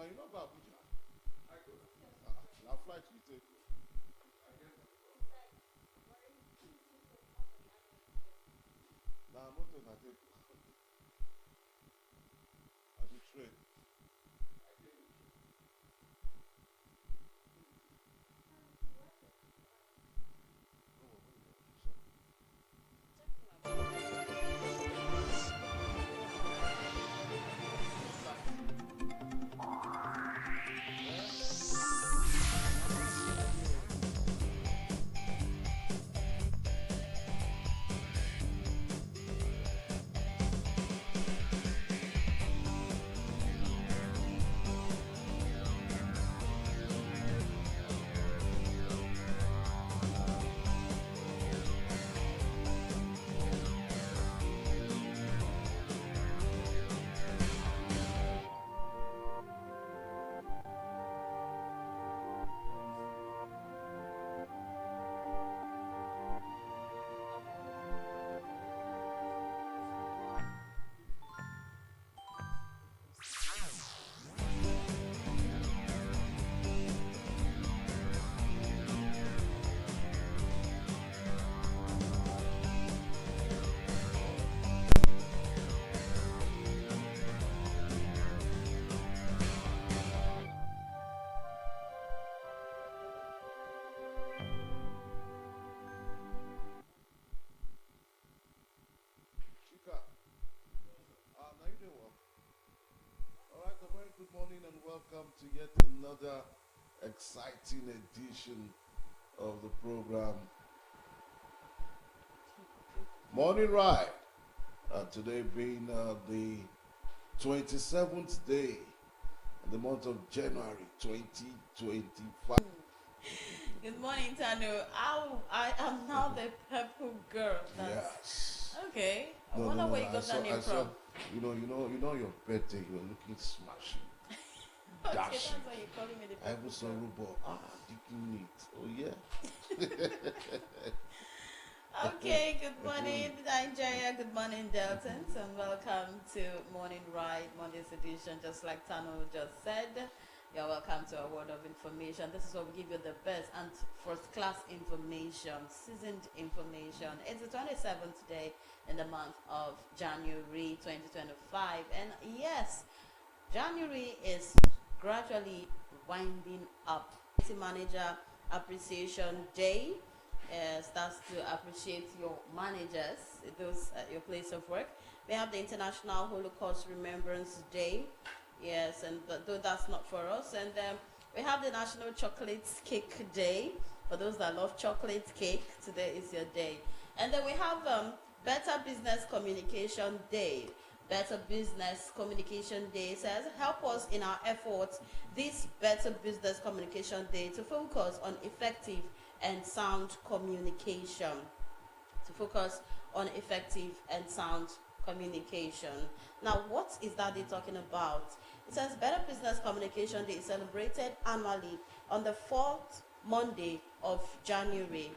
now you know about Abuja. Now flight you take. Now motor na take. I do train. Chika, now you doing well. All right, a very good morning and welcome to yet another exciting edition of the program Morning Ride. Today being the 27th day in the month of January 2025. Good morning, Tanu. I am now the purple girl. Yes. Okay. I No, wonder no, no, where you no. got that name I saw, from. your birthday, you were looking smashing. Okay, that's Dashing. why you're calling me the I purple was so girl. robot. Digging it. Oh, yeah. Okay, good morning, Nigeria. Good morning, Deltons, and welcome to Morning Ride, Monday's edition. Just like Tanu just said, you're welcome to a word of information. This is what we give you the best and first-class information, seasoned information. It's the 27th day in the month of January 2025, and yes, January is gradually winding up. City Manager Appreciation Day starts to appreciate your managers, those at your place of work. We have the International Holocaust Remembrance Day, yes, and though that's not for us. And we have the National Chocolate Cake Day. For those that love chocolate cake, today is your day. And then we have Better Business Communication Day. Better Business Communication Day says, help us in our efforts this Better Business Communication Day to focus on effective and sound communication. To focus on effective and sound communication. Now, what is that they're talking about? It says Better Business Communication Day is celebrated annually on the fourth Monday of January.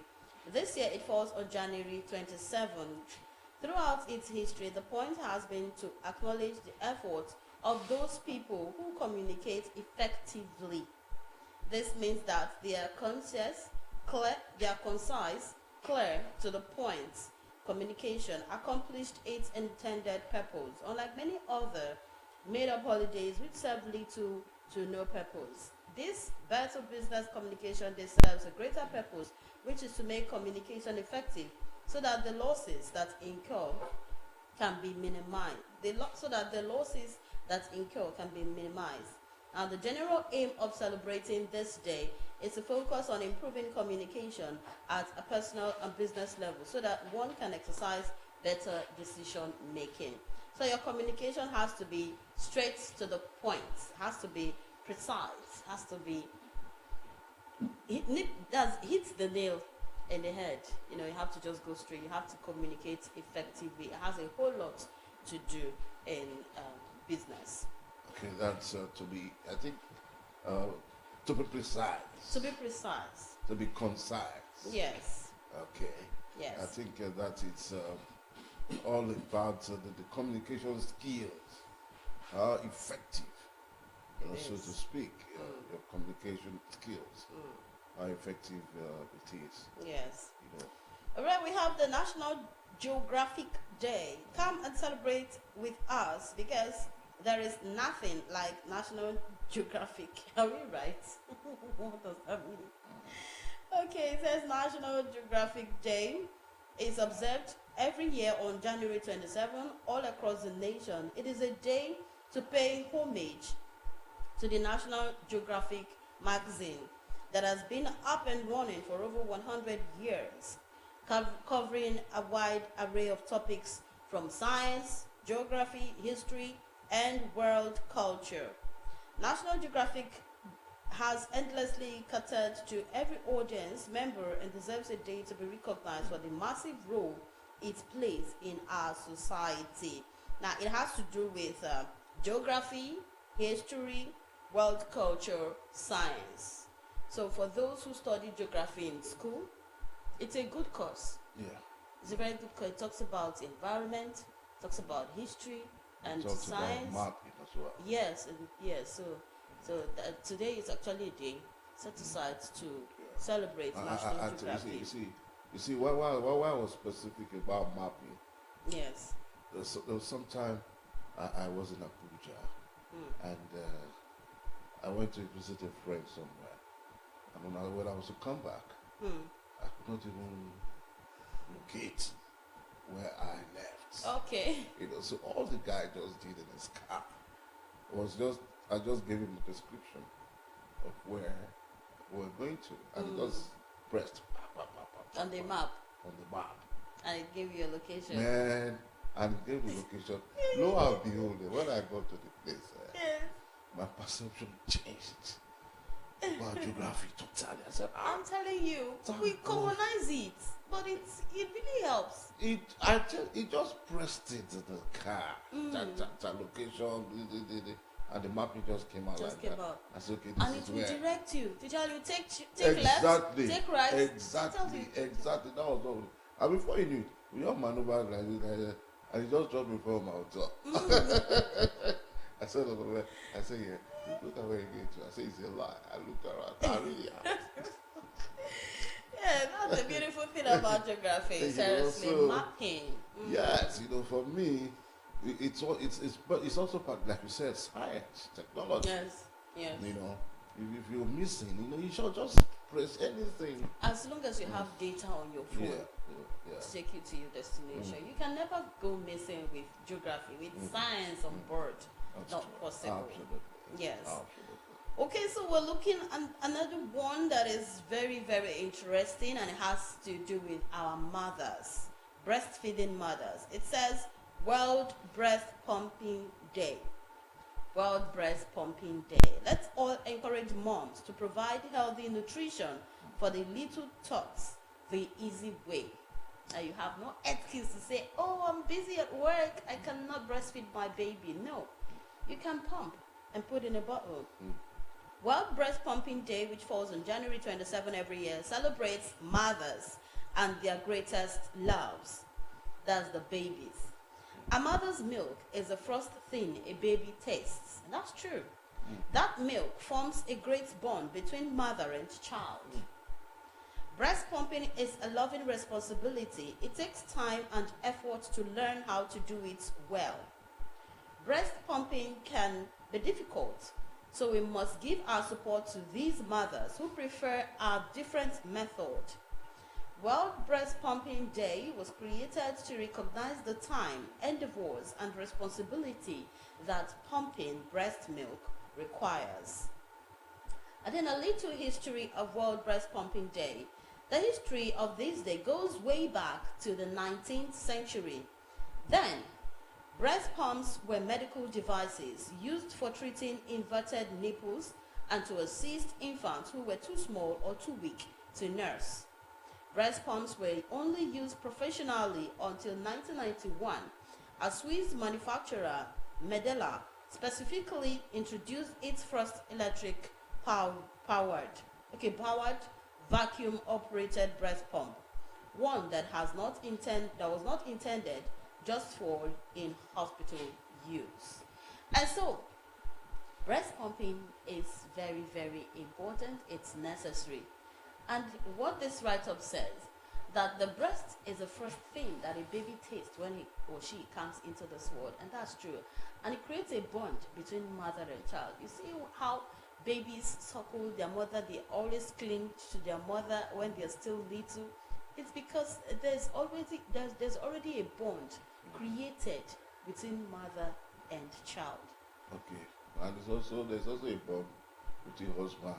This year it falls on January 27th. Throughout its history, the point has been to acknowledge the efforts of those people who communicate effectively. This means that they are conscious, clear, they are concise, clear, to the point. Communication accomplished its intended purpose, unlike many other made-up holidays which serve little to no purpose. This Better Business Communication Day serves a greater purpose, which is to make communication effective so that the losses that incur can be minimized. So that the losses that incur can be minimized. And the general aim of celebrating this day is to focus on improving communication at a personal and business level so that one can exercise better decision making. So your communication has to be straight to the point, has to be precise, has to be hit the nail in the head. You have to just go straight. You have to communicate effectively. It has a whole lot to do in business. Okay, that's I think, to be precise. To be precise. To be concise. Yes. Okay. Yes. I think that it's all about the communication skills, how effective so to speak, your communication skills, how effective it is. Yes. You know. All right, we have the National Geographic Day. Come and celebrate with us because there is nothing like National Geographic. Are we right? What does that mean? Okay, it says National Geographic Day is observed every year on January 27 all across the nation. It is a day to pay homage to the National Geographic magazine that has been up and running for over 100 years, covering a wide array of topics from science, geography, history, and world culture. National Geographic has endlessly catered to every audience member and deserves a day to be recognized for the massive role it plays in our society. Now, it has to do with geography, history, world culture, science. So for those who study geography in school, it's a good course. Yeah. It's a very good course. It talks about environment, talks about history and Talks science. about mapping as well. Yes, and yes. So today is actually a day set aside to celebrate National Geography. You see, why I was specific about mapping. Yes. There was some time I was in Abuja, and I went to visit a friend somewhere, and when I was to come back, I could not even locate where I left. Okay. You know, so all the guy just did in his car was I just gave him a description of where we're going to, and he just pressed on the map. On the map. And it gave you a location. Man, and it gave me location. Lo and behold, when I got to the place, my perception changed about geography totally. I said, I'm telling you, we colonize it, but it really helps. It just pressed it to the car, that location, and the mapping just came out Just like came that. out. I said, okay, And this it is will where. direct you to tell you take Exactly. left, take right. Exactly. That was all. And before you knew it, we all maneuvered like this, and he just dropped me from my hotel. I said, yeah, look at where you're going to. I said, it's a lie. I looked around. I really am. Yeah, that's the beautiful thing about geography. Seriously, mapping. Yes, for me, it's also part, like you said, science, technology. Yes. If you're missing, you should just press anything. As long as you have data on your phone to take you to your destination, you can never go missing with geography, with science on board. That's not true. possible. Absolutely. Yes. Absolutely. Okay, so we're looking at another one that is very, very interesting, and it has to do with our mothers, breastfeeding mothers. It says World Breast Pumping Day. World Breast Pumping Day. Let's all encourage moms to provide healthy nutrition for the little tots the easy way. Now you have no excuse to say, oh, I'm busy at work, I cannot breastfeed my baby. No, you can pump and put in a bottle. World Breast Pumping Day, which falls on January 27 every year, celebrates mothers and their greatest loves. That's the babies. A mother's milk is the first thing a baby tastes. And that's true. That milk forms a great bond between mother and child. Breast pumping is a loving responsibility. It takes time and effort to learn how to do it well. Breast pumping can be difficult, so we must give our support to these mothers who prefer our different method. World Breast Pumping Day was created to recognize the time, endeavors, and responsibility that pumping breast milk requires. And then a little history of World Breast Pumping Day. The history of this day goes way back to the 19th century. Then, breast pumps were medical devices used for treating inverted nipples and to assist infants who were too small or too weak to nurse. Breast pumps were only used professionally until 1991. A Swiss manufacturer, Medela, specifically introduced its first electric powered vacuum-operated breast pump, one that was not intended just for in-hospital use. And so, breast pumping is very, very important. It's necessary. And what this write-up says, that the breast is the first thing that a baby tastes when he or she comes into this world, and that's true. And it creates a bond between mother and child. You see how babies suckle their mother, they always cling to their mother when they're still little. It's because there's already a bond created between mother and child. Okay. And there's also a bond between husband.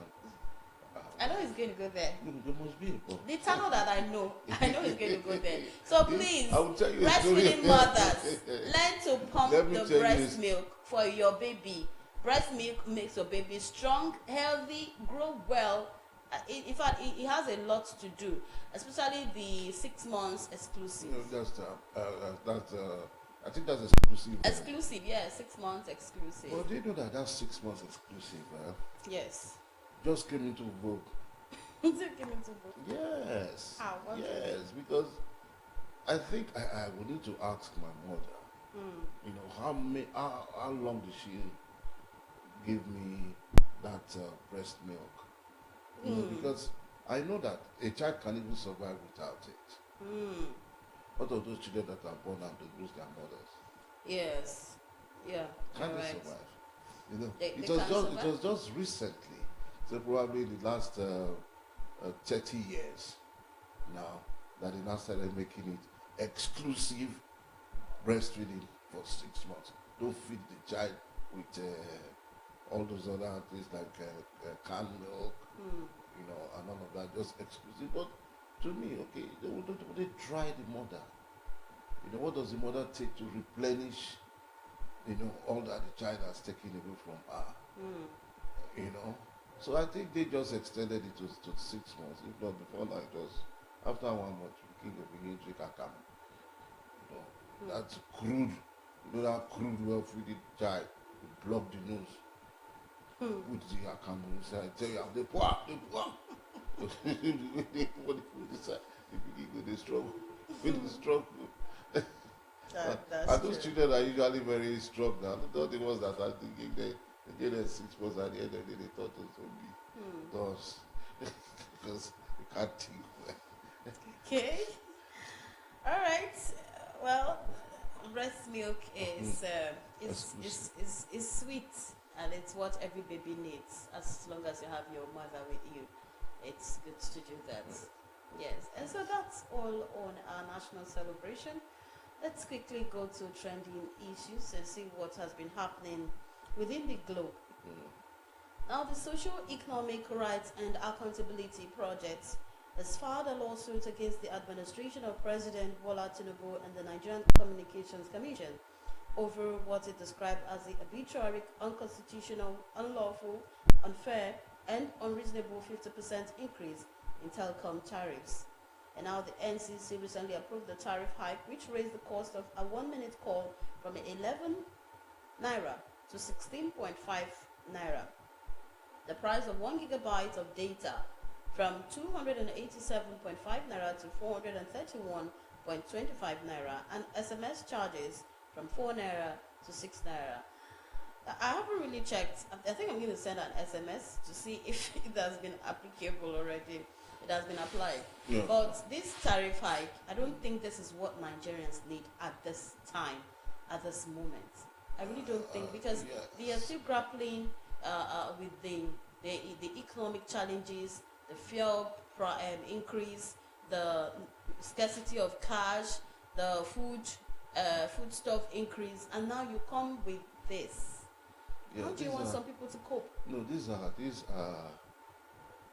I know he's going to go there. No, there must be a bond. The tunnel that I know he's going to go there. So please, I will tell you breastfeeding mothers, learn to pump the breast you. milk for your baby. Breast milk makes your baby strong, healthy, grow well. In fact, it has a lot to do, especially the 6 months exclusive. No, I think that's exclusive. Exclusive, yeah, 6 months exclusive. But do you know that that's 6 months exclusive? Yes. Just came into vogue. Yes. How? Yes, because I think I would need to ask my mother. You know, how long did she give me that breast milk? You know, because I know that a child can even survive without it. What of those children that are born and they lose their mothers? Yes. Yeah. Can they right. survive? You know, They it was just recently, so probably in the last 30 years now, that they now started making it exclusive breastfeeding for 6 months. Don't feed the child with all those other things like canned milk, you know, and all of that, just exclusive. But to me, okay, they try the mother. You know, what does the mother take to replenish, you know, all that the child has taken away from her? You know, so I think they just extended it to 6 months. If not before now, it was after 1 month, you can begin to come. You know, that's crude. You know that crude well feeding child, you block the nose. With the account inside, tell you they pour. When they decide, they struggle. When they struggle. And those children are usually very strong now. Not the ones that are thinking they get their 6 months at the end of the day, they thought it would be those. Because you can't think well. Okay. All right. Well, breast milk is sweet, and it's what every baby needs. As long as you have your mother with you, it's good to do that. Yes. And so that's all on our national celebration. Let's quickly go to trending issues and see what has been happening within the globe. Now, the Socio-Economic Rights and Accountability Project has filed a lawsuit against the administration of President Bola Tinubu and the Nigerian Communications Commission over what it described as the arbitrary, unconstitutional, unlawful, unfair, and unreasonable 50% increase in telecom tariffs. And now the NCC recently approved the tariff hike, which raised the cost of a 1-minute call from 11 naira to 16.5 naira. The price of 1 gigabyte of data from 287.5 naira to 431.25 naira, and SMS charges from 4 naira to 6 naira. I haven't really checked. I think I'm going to send an SMS to see if it has been applicable already. It has been applied. Yeah. But this tariff hike, I don't think this is what Nigerians need at this time, at this moment. I really don't think, because they are still grappling with the economic challenges, the fuel increase, the scarcity of cash, the foodstuff increase, and now you come with this. How do you want some people to cope? No, these are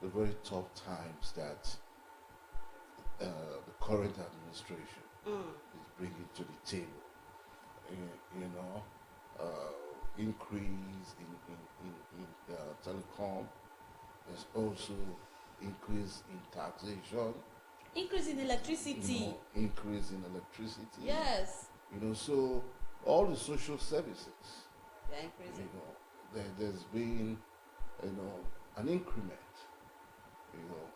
the very tough times that the current administration is bringing to the table. You know, increase in telecom. There's also increase in taxation. Increase in electricity. You know, increase in electricity. Yes. You know, so all the social services. They're increasing. You know, there's been, you know, an increment, you know,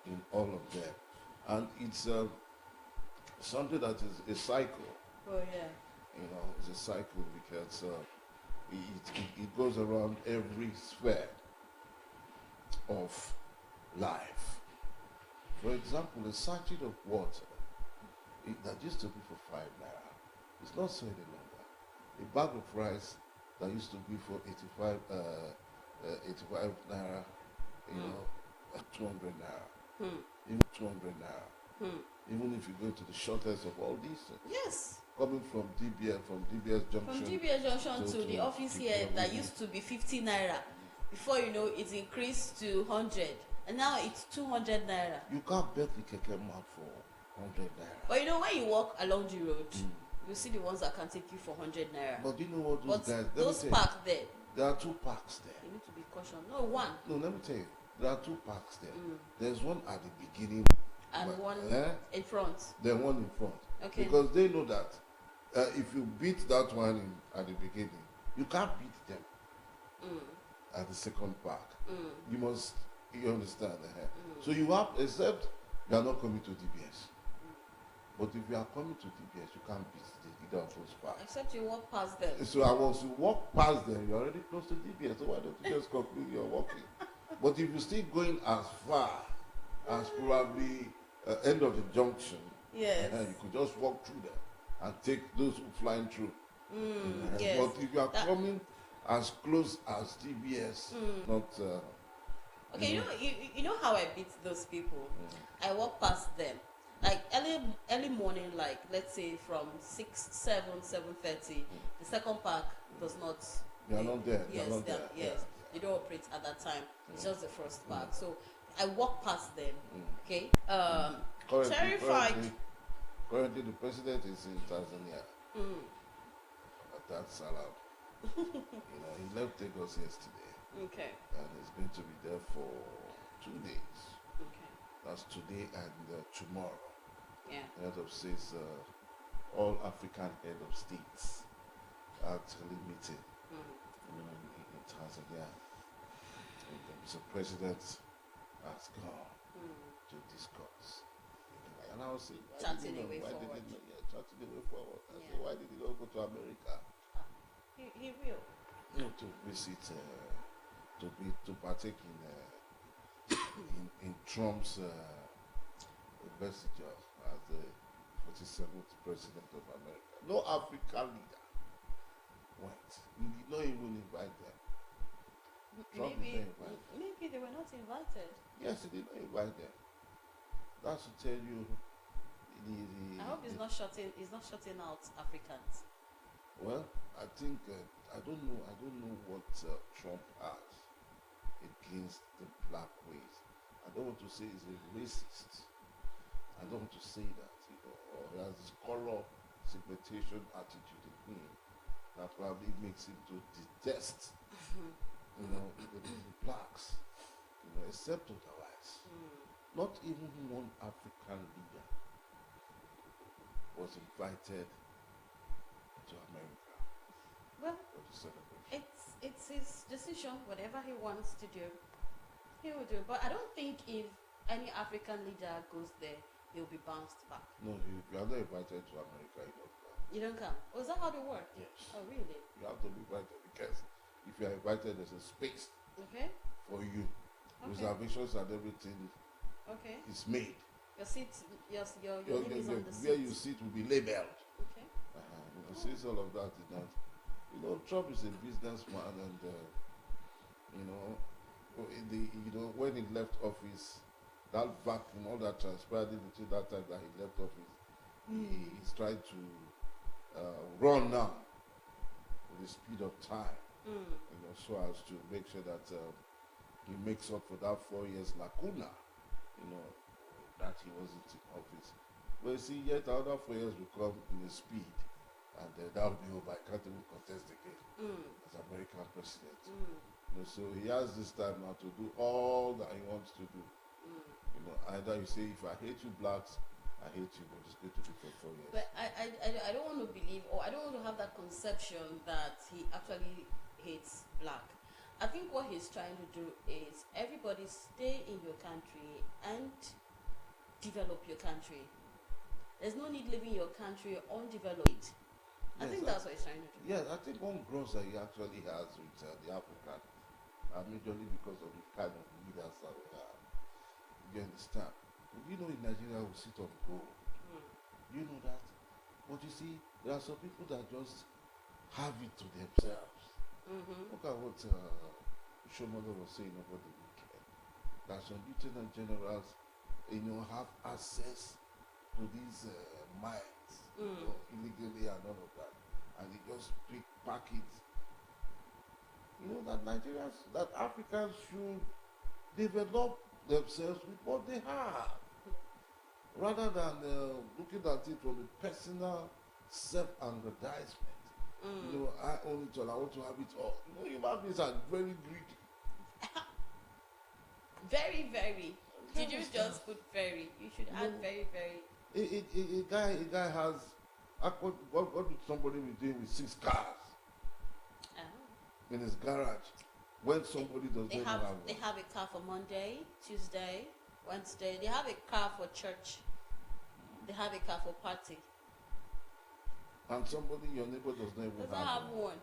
in all of them, and it's something that is a cycle. Oh yeah. You know, it's a cycle because It goes around every sphere of life. For example, a sachet of water that used to be for 5 naira, it's not so any longer. A bag of rice that used to be for 85 naira, 200 naira, even 200 naira. Even if you go to the shortest of all these things. Yes. Coming from DBS Junction. From DBS Junction to the office here that used to be 50 naira. Before you know, it increased to 100. And now it's 200 naira. You can't bet the keke man for 100 naira. But you know, when you walk along the road, you see the ones that can take you for 100 naira. But you know what those guys... Those parks there. There are 2 parks there. You need to be cautious. No, one. No, let me tell you. There are 2 parks there. There's one at the beginning. And one in front. Then one in front. Okay. Because they know that if you beat that one at the beginning, you can't beat them at the second park. You understand? So you have, except you are not coming to DBS. But if you are coming to DBS, you can't beat either of those parks. Except you walk past them. So once you walk past them, you're already close to DBS. So why don't you just conclude your walking? But if you're still going as far as probably end of the junction, yes, you could just walk through them and take those who flying through. Yes. But if you are coming as close as DBS, not... okay, you know how I beat those people? I walk past them. Like early morning, like let's say from 6, 7, 7:30, the second park does not... They are not there. Yes, not there. Yes. They don't operate at that time. It's just the first park. So I walk past them. Okay. Terrified. Currently, the president is in Tanzania. That's allowed. He left Lagos yesterday. Okay. And he's going to be there for 2 days. Okay. That's today and tomorrow. Yeah. Head of states, all African head of states are actually meeting. In Tanzania. The president has gone to discuss. And I was saying, chatting the way forward. Chatting the way forward. I said, why did he not go to America? He will. To visit, to partake in Trump's investiture as the 47th president of America. No African leader went. He did not even invite them. Maybe they were not invited. Yes, he did not invite them. That's to tell you. I hope he's not shutting out Africans. Well, I think I don't know what Trump has against the black race. I don't want to say he's a racist. I don't want to say that, or he has this color segmentation attitude in him that probably makes him to detest, the blacks, except otherwise. Not even one African leader was invited to America. Well, it's his decision. Whatever he wants to do, he will do. But I don't think if any African leader goes there, he'll be bounced back. No, if you are not invited to America, you don't come. You don't come? Oh, is that how they work? Yes. Oh, really? You have to be invited because if you are invited, there's a space for you. Okay. Reservations and everything is made. Your seat, your name is on the seat. Where you sit will be labeled. Okay. Since all of that is not, Trump is a businessman, and when he left office, that vacuum, all that transpired in between that time that he left office, he's trying to run now with the speed of time, so as to make sure that he makes up for that 4 years lacuna, that he wasn't in office. But you see, yet another 4 years will come in a speed, and that will be over. I can't even contest again as American president. So he has this time now to do all that he wants to do. Either you say, if I hate you blacks, I hate you, but it's going to be for 4 years. But I don't want to believe, or I don't want to have that conception that he actually hates black. I think what he's trying to do is everybody stay in your country and develop your country. There's no need living your country undeveloped. I think that's what he's trying to do. Yeah, I think one gross that he actually has with the African, majorly because of the kind of leaders that we have. You understand? You know, in Nigeria, we sit on gold. You know that? But you see, there are some people that just have it to themselves. Look at what Shomolo was saying over the weekend. That some lieutenant generals, have access to these mines, illegally and all of that. And they just pack it. You know that Nigerians, that Africans should develop themselves with what they have, rather than looking at it from a personal self-aggrandizement. I own it all, I want to have it all. Human beings are very greedy. Very, very. Did you just put very? You should add very, very. A guy has, what would somebody be doing with 6 cars in his garage when somebody does not have one? They have a car for Monday, Tuesday, Wednesday. They have a car for church. They have a car for party. And somebody, your neighbor, does not even have one.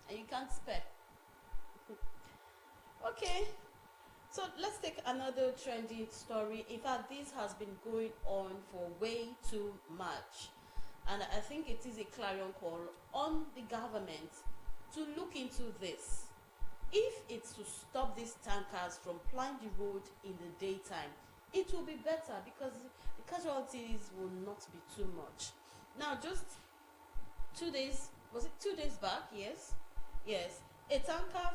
And you can't spare. Okay. So let's take another trendy story. In fact, this has been going on for way too much. And I think it is a clarion call on the government to look into this. If it's to stop these tankers from plying the road in the daytime, it will be better because the casualties will not be too much. Now, just 2 days, was it 2 days back? Yes. A tanker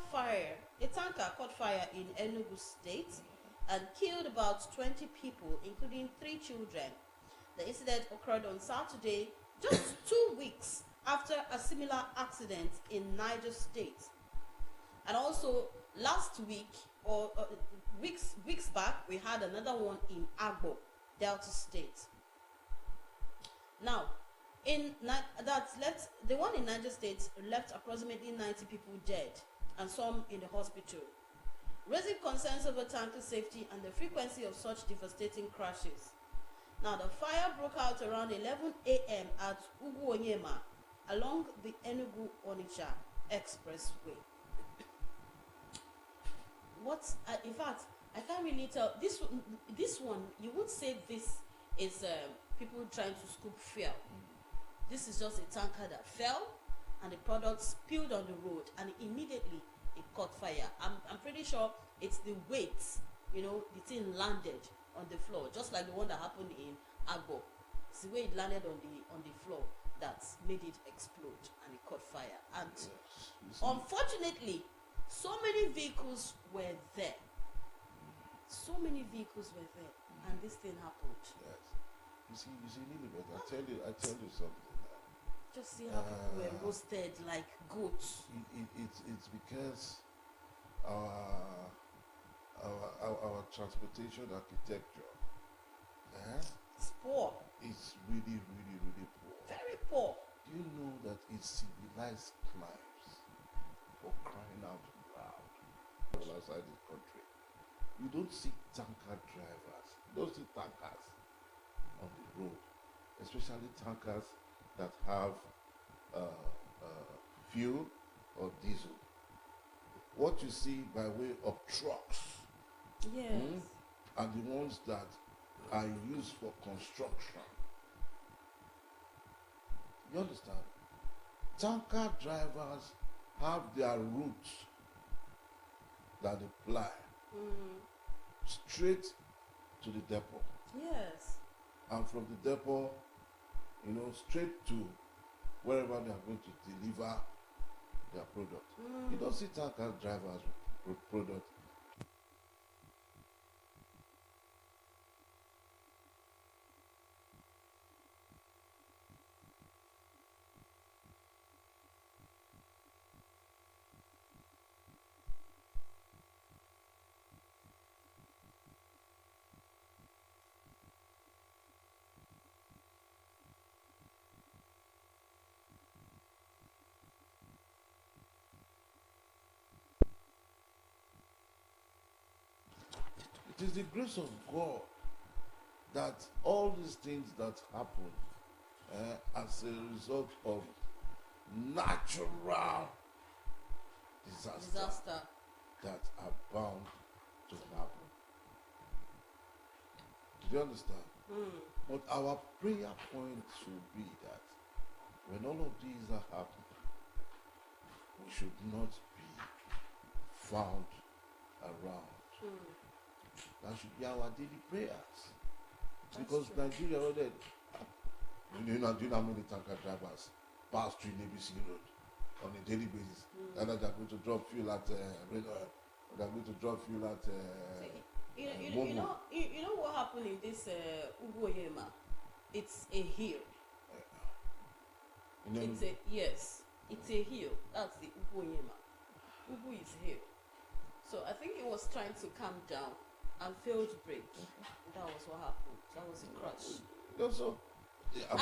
caught fire in Enugu State and killed about 20 people, including 3 children. The incident occurred on Saturday, just 2 weeks after a similar accident in Niger State. And also last week, or weeks back, we had another one in Agbo, Delta State. Now, the one in Niger State left approximately 90 people dead and some in the hospital, raising concerns over tanker safety and the frequency of such devastating crashes. Now, the fire broke out around 11 a.m. at Ugwuonyema along the Enugu-Onitsha Expressway. In fact, I can't really tell. This one, you would say this is people trying to scoop fuel. This is just a tanker that fell and the product spilled on the road and immediately it caught fire. I'm pretty sure it's the weight, the thing landed on the floor, just like the one that happened in Agbo. It's the way it landed on the floor that made it explode and it caught fire. And unfortunately, so many vehicles were there. And this thing happened. Yes. You see, Lilibet, I tell you something. Just see how people were roasted like goats. It's because our transportation architecture it's poor. It's really, really, really poor. Very poor. Do you know that it's civilized crimes for crying out loud outside this country? You don't see tanker drivers. You don't see tankers on the road, especially tankers that have fuel or diesel. What you see by way of trucks are the ones that are used for construction. You understand? Tanker drivers have their routes that they ply straight to the depot. Yes. And from the depot, straight to wherever they are going to deliver their product. You don't see tanker drivers with product. It is the grace of God that all these things that happen as a result of natural disaster that are bound to happen. Do you understand? But our prayer point should be that when all of these are happening, we should not be found around. That should be our daily prayers. Because Nigeria already, do you know how many tanker drivers pass through ABC Road on a daily basis? And they're going to drop fuel at they're going to drop fuel at you know what happened in this Ugoyema? It's a hill. It's a hill. That's the Ugoyema. Ugu is hill. So I think it was trying to calm down and failed to brake. That was what happened. That was a crash.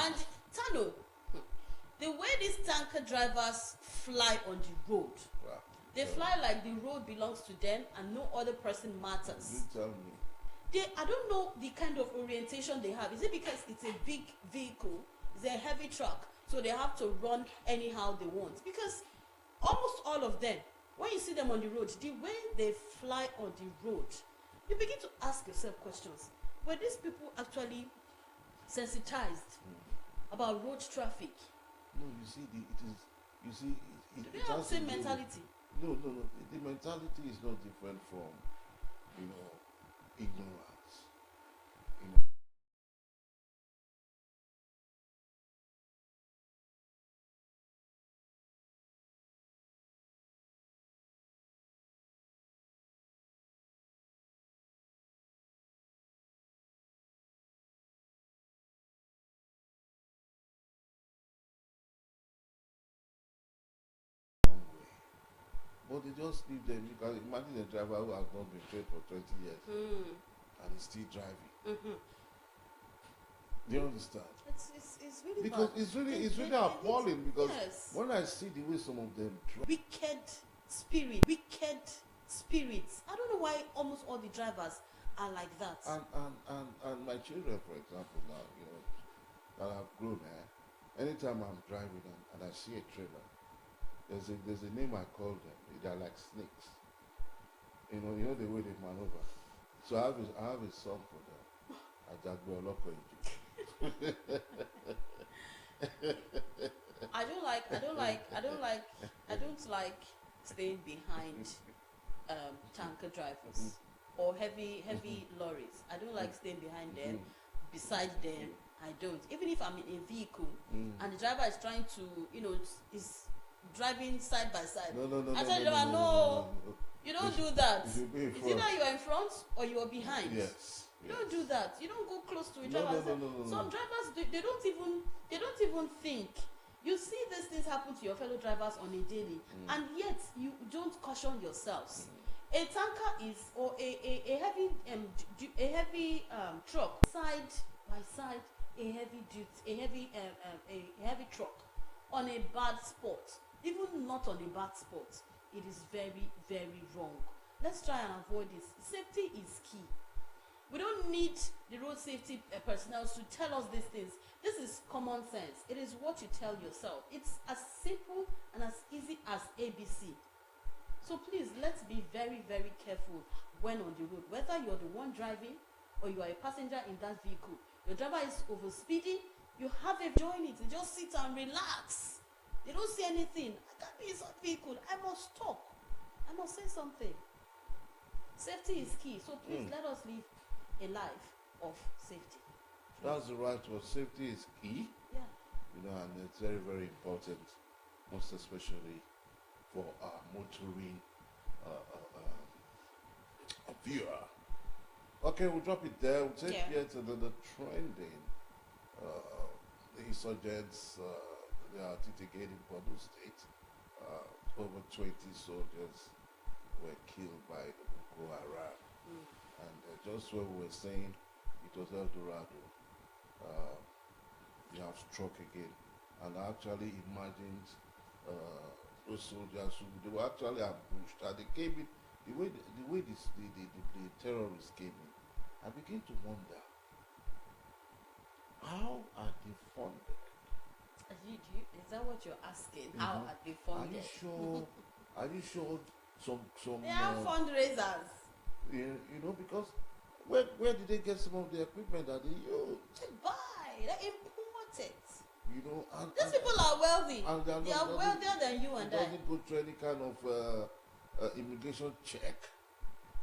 And Tano, the way these tanker drivers fly on the road, they fly like the road belongs to them and no other person matters. You tell me. I don't know the kind of orientation they have. Is it because it's a big vehicle? It's a heavy truck, so they have to run anyhow they want? Because almost all of them, when you see them on the road, the way they fly on the road, you begin to ask yourself questions. Were these people actually sensitized about road traffic? No, you see, Do they have the same mentality? No. The mentality is not different from, ignorance. But they just leave them. You can imagine a driver who has not been trained for 20 years and is still driving. Do you understand? It's really because bad. it's really appalling because yes. when I see the way some of them drive, wicked spirits. I don't know why almost all the drivers are like that. and my children, for example, now that have grown, anytime I'm driving and I see a trailer, there's a name I call them. They're like snakes. You know the way they maneuver. So I have a song for them. Ajagbe Oloko Iji. I don't like staying behind tanker drivers or heavy lorries. I don't like staying behind them, beside them. I don't. Even if I'm in a vehicle and the driver is trying to, is driving side by side. I tell the driver, no, you don't do that. It's either you are in front or you are behind. Yes. You don't do that. You don't go close to a driver. Some drivers they don't even think. You see these things happen to your fellow drivers on a daily, and yet you don't caution yourselves. A tanker is or a heavy truck side by side, a heavy truck on a bad spot, even not on a bad spot, it is very, very wrong. Let's try and avoid this. Safety is key. We don't need the road safety personnel to tell us these things. This is common sense. It is what you tell yourself. It's as simple and as easy as ABC. So please, let's be very, very careful when on the road. Whether you're the one driving or you are a passenger in that vehicle, your driver is over speeding, you have a join it. You just sit and relax. They don't see anything. I can't be in some vehicle. I must stop. I must say something. Safety is key. So please let us live a life of safety. That's the right word. Safety is key. Yeah. And it's very, very important, most especially for our motoring viewer. Okay, we'll drop it there. We'll take here to the trending. The insurgents, they are Titigate in Borno State. Over 20 soldiers were killed by the Boko Haram. And just when we were saying it was El Dorado, they have struck again. And I actually imagined those soldiers they were actually ambushed, and they came in the way the terrorists came in. I begin to wonder, how are they funded? Is that what you're asking? How are they funded? Are you sure some They are fundraisers. you know, because where did they get some of the equipment that they use? They buy, they import it. You know, and These people are wealthy. and They are wealthier than you and I. Doesn't go through any kind of immigration check,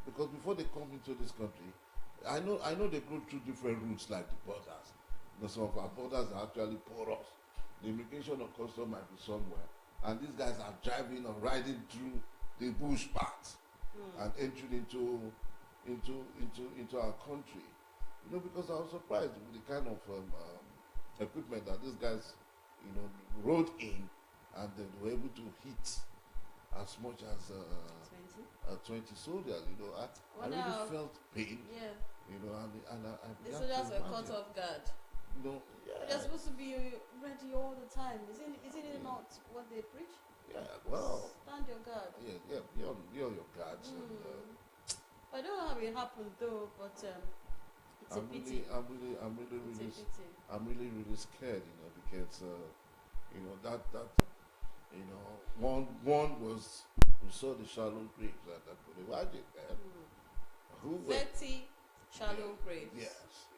because before they come into this country, I know they go through different routes like the borders. You know, some of our borders are actually porous. The immigration or custom might be somewhere, and these guys are driving or riding through the bush path and entering into our country. You know, because I was surprised with the kind of equipment that these guys, you know, rode in, and they were able to hit as much as 20 soldiers. You know, I really felt pain. Yeah. You know, and I the soldiers were caught off guard. You know, yeah. They're supposed to be ready all the time. Isn't it not what they preach? Yeah, well. Stand your guard. Yeah, you're your guards. And, I don't know how it happened though, but it's a pity. I'm really scared, you know, because you know that you know one was, we saw the shallow graves and I could imagine that. Who 30 shallow graves. Yes.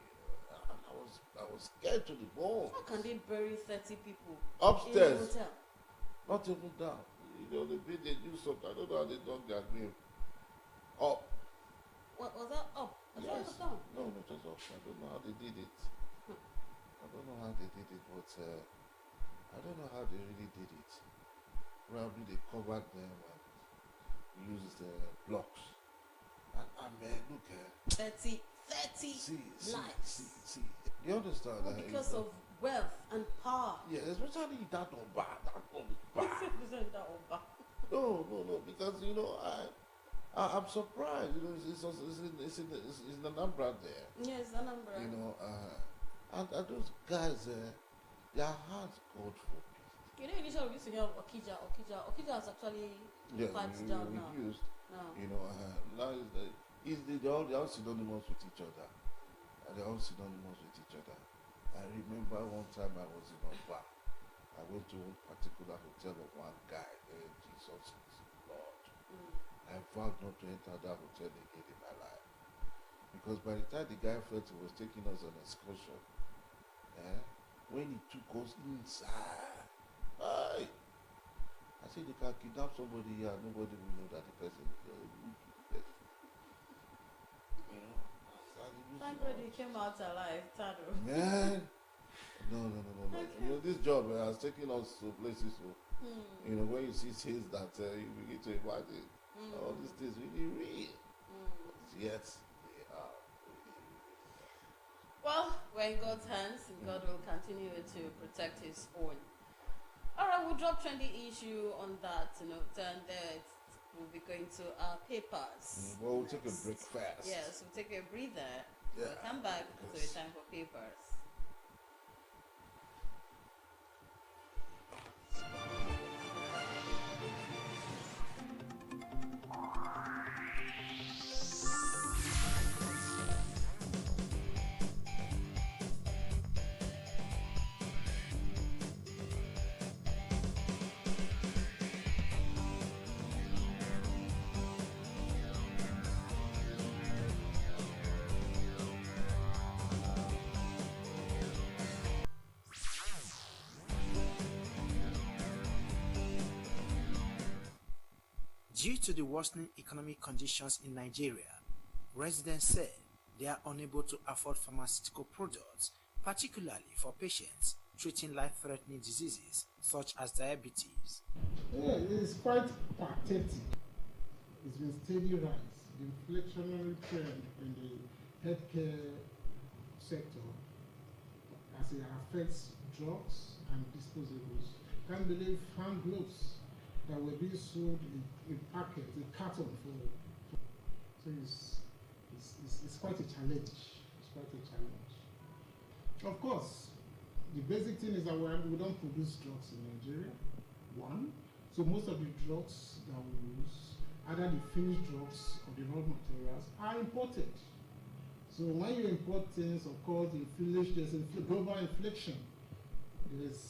I was scared to the bone. How can they bury 30 people upstairs? In a hotel? Not even down. You know, they do something. I don't know how they dug their grave. Up. What was that up? I thought it was down. No, it was up. I don't know how they did it. I don't know how they did it, but I don't know how they really did it. Probably they covered them and used blocks. And man, look here. 30 lives. See. You understand? All because of wealth and power. Yeah, especially that Oba. That Oba. No, because you know I'm surprised. You know, it's in Anambra there. Yes, Anambra. You know, and those guys, their hearts go for peace. You know, initially we used to hear of Okija. Okija is actually piped down now. You know, now they're all synonymous with each other. They're all synonymous with each other. I remember one time I was in Oba. I went to one particular hotel of one guy. Jesus Lord. I vowed not to enter that hotel again in my life. Because by the time the guy felt he was taking us on an excursion, when he took us inside, I said they can kidnap somebody here, nobody will know that the person is there. You know, thank God he came out alive, Tado. Man, no. Okay. You know, this job has taken us to places. So, you know, when you see things that you begin to imagine, all these things really real. Yet they are really. Well, we're in God's hands, and God will continue to protect His own. All right, we'll drop trendy issue on that. You know, then we'll be going to our papers. Well, we'll take a break fast. Yes, we'll take a breather. Yeah. We'll come back to the time for papers. Due to the worsening economic conditions in Nigeria, residents said they are unable to afford pharmaceutical products, particularly for patients treating life-threatening diseases such as diabetes. Yeah, it's quite pathetic. It's been steady rise. The inflationary trend in the healthcare sector as it affects drugs and disposables. Can't believe hand gloves that were being sold in packets, in carton so it's quite a challenge. It's quite a challenge. Of course, the basic thing is that we don't produce drugs in Nigeria. One, so most of the drugs that we use, either the finished drugs or the raw materials, are imported. So when you import things, of course, there's global inflation. There's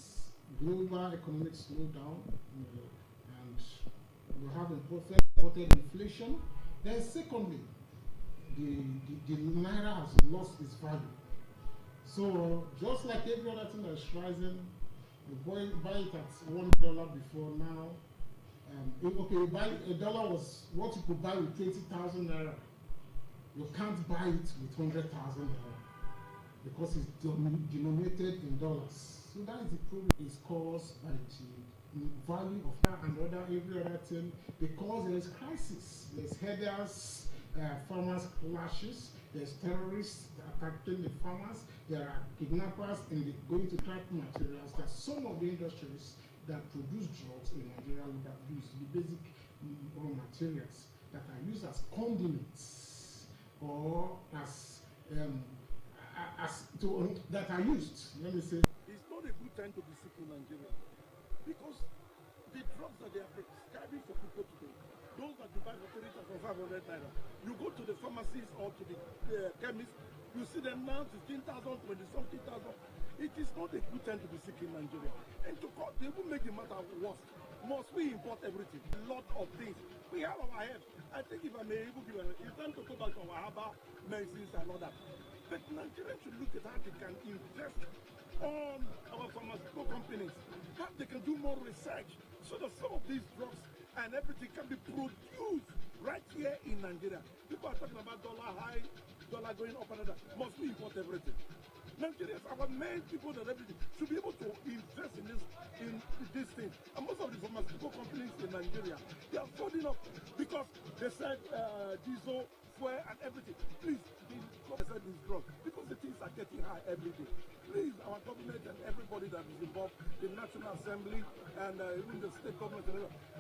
global economic slowdown, and we have imported inflation. Then secondly, the naira has lost its value. So just like every other thing that's rising, you buy it at $1 before now. Okay, buy a dollar was what you could buy with 20,000 naira. You can't buy it with 100,000 naira because it's denominated in dollars. So that is the problem. It's caused by the value of and every other thing, because there is crisis. There's headers, farmers clashes, there's terrorists attacking the farmers, there are kidnappers going to track materials. That some of the industries that produce drugs in Nigeria would have used the basic raw materials that are used as condiments or that are used. Let me say, it's not a good time to be sick in Nigeria because the drugs that they are prescribing for people today, those that you buy for 3,500 naira, you go to the pharmacies or to the chemist, you see them now 15,000, 20-something thousand. It is not a good time to be sick in Nigeria. And to even make the matter worse, must we import everything? A lot of things. We have our health. I think if I may even give it's time to go back to our herbal medicines and all that. But Nigerians should look at how they can invest on our pharmaceutical companies, how they can do more research so that some of these drugs and everything can be produced right here in Nigeria. People are talking about dollar high, dollar going up and down. Must we import everything? Nigerians, our main people that everything should be able to invest in this thing. And most of the pharmaceutical companies in Nigeria, they are folding up because they said diesel, fuel and everything. Please, they said this drug because the things are getting high every day. Please, our government and everybody that is involved, the National Assembly and even the state government,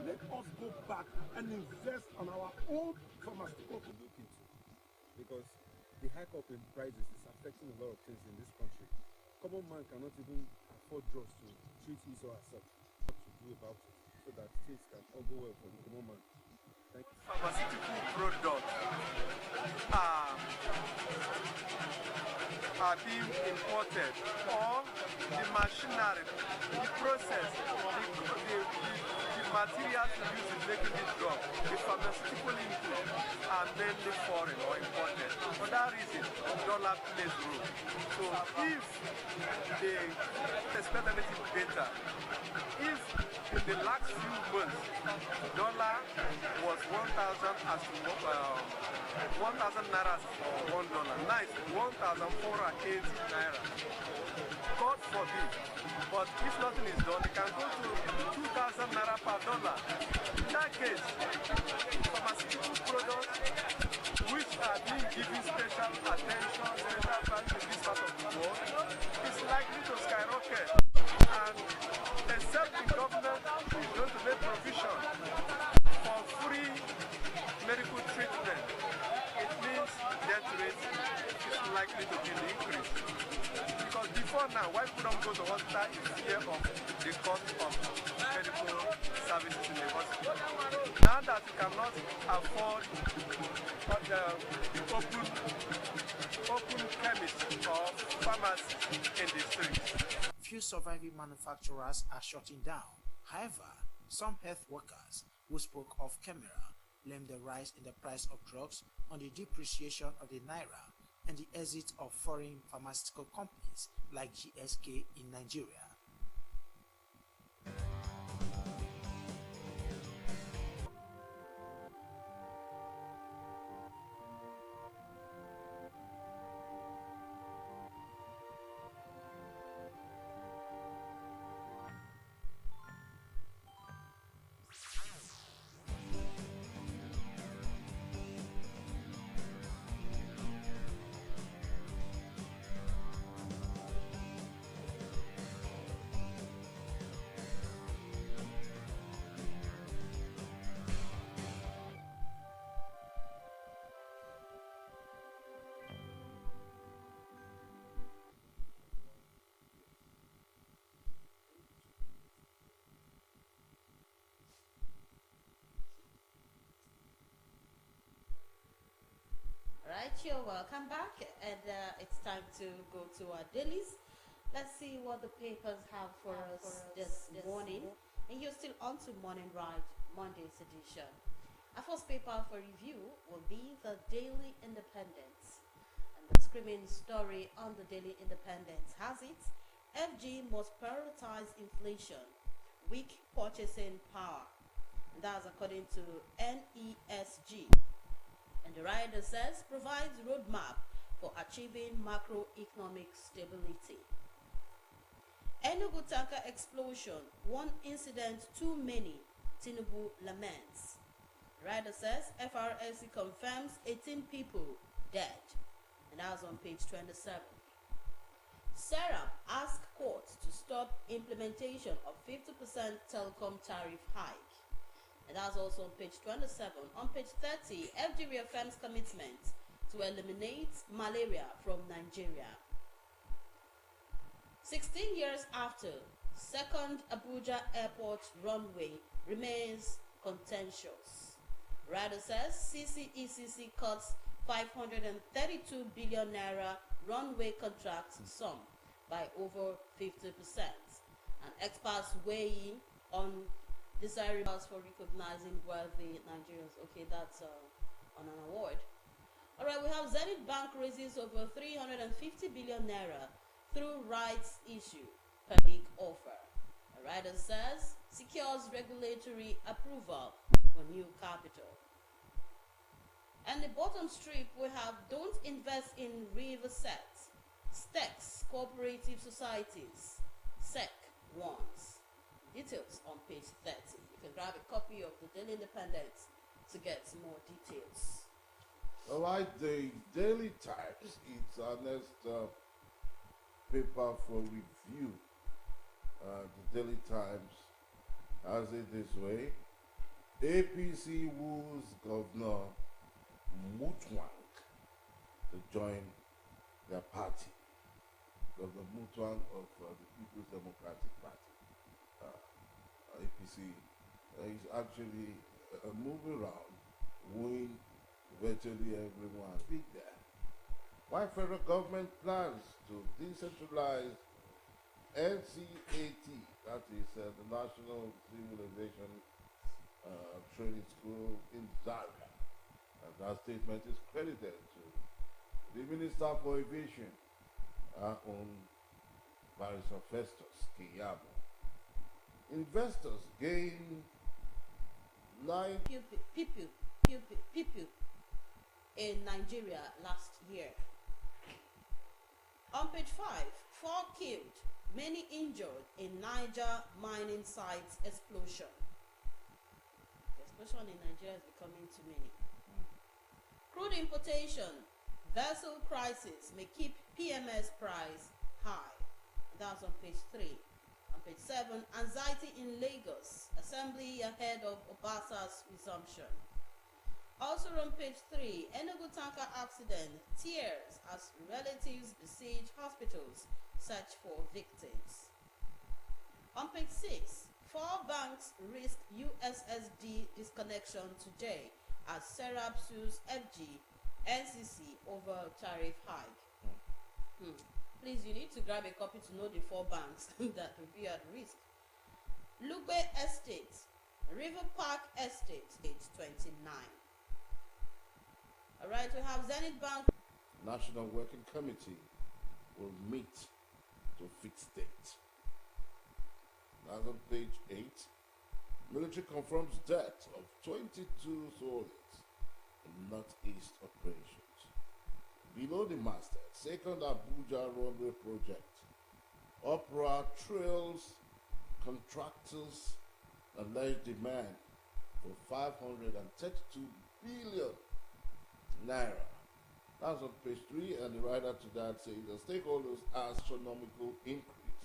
let us go back and invest on our own pharmaceutical companies. Because the hike up in prices is affecting a lot of things in this country. Common man cannot even afford drugs to treat his or herself. What to do about it so that things can all go well for the common man. Thank you. Pharmaceutical products are being imported, or the machinery, the process, the materials used in making this drug, the pharmaceutical inputs are mainly foreign or imported. For that reason, dollar plays role. So if they expect anything better, if in the last few months dollar was 1,000 as to 1,000 naira for $1, now it's 1,480 naira. God forbid. But if nothing is done, it can go to 2,000 naira per dollar. In that case, pharmaceutical products which are being given special attention, special value in this part of the world, is likely to skyrocket. And except the government is going to make provision for free medical treatment, it means death rate is likely to be increased. Because before now, why people don't go to hospital is fear of the cost of medical services in the hospital. Now that you cannot afford open chemist or pharmacy in the streets. Few surviving manufacturers are shutting down. However, some health workers who spoke off camera blamed the rise in the price of drugs on the depreciation of the naira and the exit of foreign pharmaceutical companies like GSK in Nigeria. Right, you're welcome back, and it's time to go to our dailies. Let's see what the papers have for us this morning. And you're still on to Morning Ride, Monday's edition. Our first paper for review will be the Daily Independent. And the screaming story on the Daily Independent has it, FG must prioritize inflation, weak purchasing power. And that's according to NESG. And the rider says provides roadmap for achieving macroeconomic stability. Enugu tanker explosion, one incident too many, Tinubu laments. Rider says FRSC confirms 18 people dead. And that's on page 27. Serap asks courts to stop implementation of 50% telecom tariff hike. And that's also on page 27. On page 30, FG reaffirms commitment to eliminate malaria from Nigeria. 16 years after, second Abuja airport runway remains contentious. Rider says CCECC cuts 532 billion naira runway contract sum by over 50%. And experts weigh in on desirables for recognizing wealthy Nigerians. Okay, that's on an award. All right, we have Zenith Bank raises over 350 billion naira through rights issue public offer. A rider says secures regulatory approval for new capital. And the bottom strip we have don't invest in Riverset, STEX cooperative societies, SEC wants. Details on page 30. You can grab a copy of the Daily Independent to get more details. All right, the Daily Times, it's our next paper for review. The Daily Times has it this way. APC woos Governor Mutwang to join their party. Governor Mutwang of the People's Democratic Party. APC is actually moving around, wooing virtually everyone. Big there. Why federal government plans to decentralize NCAT, that is the National Civil Aviation Training School in Zaria. And that statement is credited to the Minister for Aviation, on Barrister Festus Keyamo. Investors gain 9 people in Nigeria last year. On page 5, 4 killed, many injured in Niger mining sites explosion. The explosion in Nigeria is becoming too many. Crude importation, vessel crisis may keep PMS price high. That's on page 3. On page 7, anxiety in Lagos, assembly ahead of Obasa's resumption. Also on page 3, Enugu tanker accident, tears as relatives besiege hospitals, search for victims. On page 6, 4 banks risk USSD disconnection today as Serap sues FG, NCC over tariff hike. Please, you need to grab a copy to know the 4 banks that will be at risk. Lugbe Estate, River Park Estate, page 29. All right, we have Zenith Bank. National Working Committee will meet to fix date. That's on page 8. Military confirms death of 22 soldiers in Northeast operations. Below the masthead, second Abuja runway project. Opera trails contractors alleged demand for 532 billion naira. That's on page 3, and the writer to that says the stakeholders astronomical increase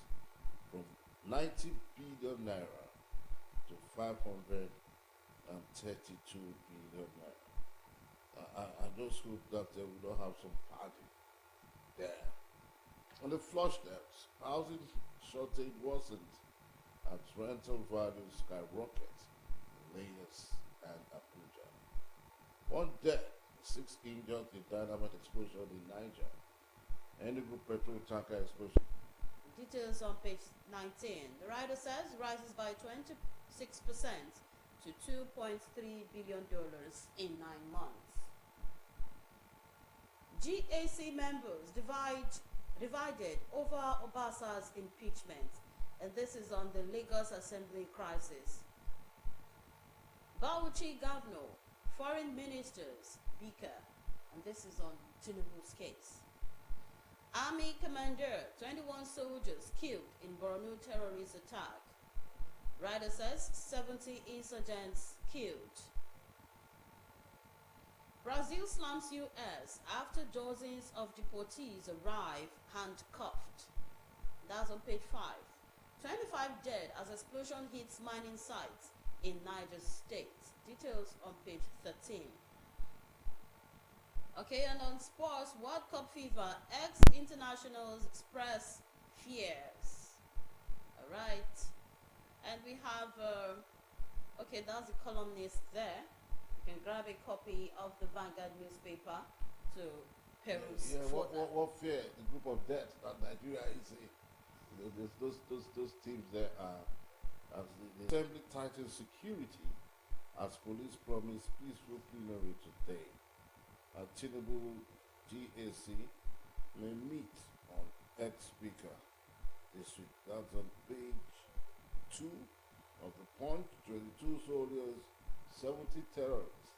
from 90 billion naira to 532 billion naira. I just hope that we don't have some party there. On the flush debts, housing shortage wasn't as rental values skyrocket in Lagos and Abuja. 1 dead, 6 injured in dynamite explosion in Niger. Enugu petrol tanker explosion. Details on page 19. The writer says rises by 26% to $2.3 billion in 9 months. GAC members divided over Obasa's impeachment, and this is on the Lagos Assembly crisis. Bauchi Governor, foreign ministers, Bika, and this is on Tinubu's case. Army commander, 21 soldiers killed in Borno terrorist attack. Writer says 70 insurgents killed. Brazil slams US after dozens of deportees arrive handcuffed. That's on page 5. 25 dead as explosion hits mining sites in Niger State. Details on page 13. Okay, and on sports, World Cup fever, ex-internationals express fears. All right. And we have, okay, that's the columnist there. You can grab a copy of the Vanguard newspaper to peruse. Yeah, further. what fear? The group of death that Nigeria is a, you know, those teams there are, as the Assembly tightens security as police promise peaceful plenary today. Tinubu GAC may meet on ex-speaker this week. That's on page 2 of the Punch. 22 soldiers, 70 terrorists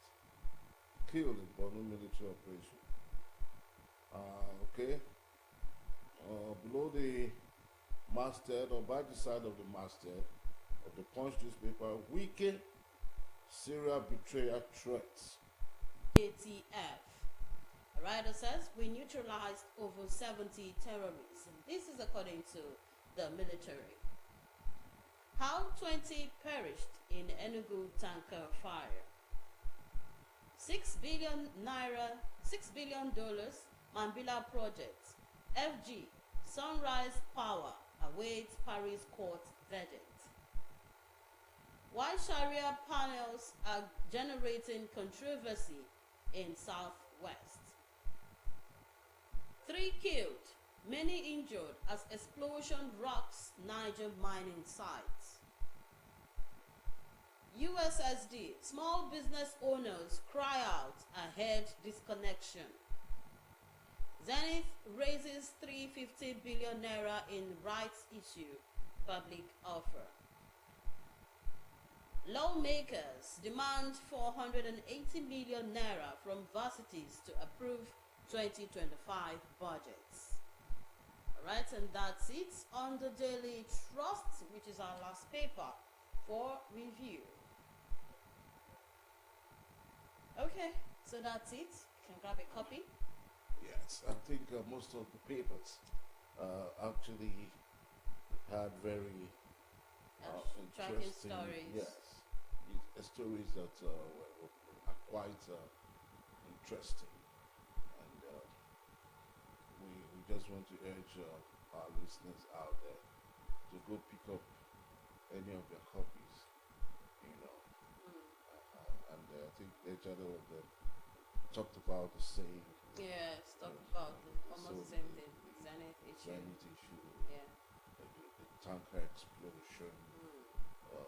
killed in Borno military operation. Okay. Below the masthead, or by the side of the masthead of the Punch newspaper, Wike Syria betrayal threats. ATF. A writer says we neutralized over 70 terrorists. And this is according to the military. How 20 perished in Enugu tanker fire. $6 billion Mambila project. FG Sunrise Power awaits Paris court verdict. Why Sharia panels are generating controversy in Southwest. 3 killed, many injured as explosion rocks Niger mining sites. USSD, small business owners cry out ahead disconnection. Zenith raises 350 billion naira in rights issue public offer. Lawmakers demand 480 million naira from varsities to approve 2025 budgets. Alright, and that's it on the Daily Trust, which is our last paper for review. Okay, so that's it. You can grab a copy. Yes, I think most of the papers actually had very Tracking interesting, stories. yes, stories that are quite interesting, and we just want to urge our listeners out there to go pick up any of their copies, you know. And I think each other of them talked about the same. Yes, talk about almost the same thing. Zenith issue. Zenith issue, Yeah. the tanker explosion, the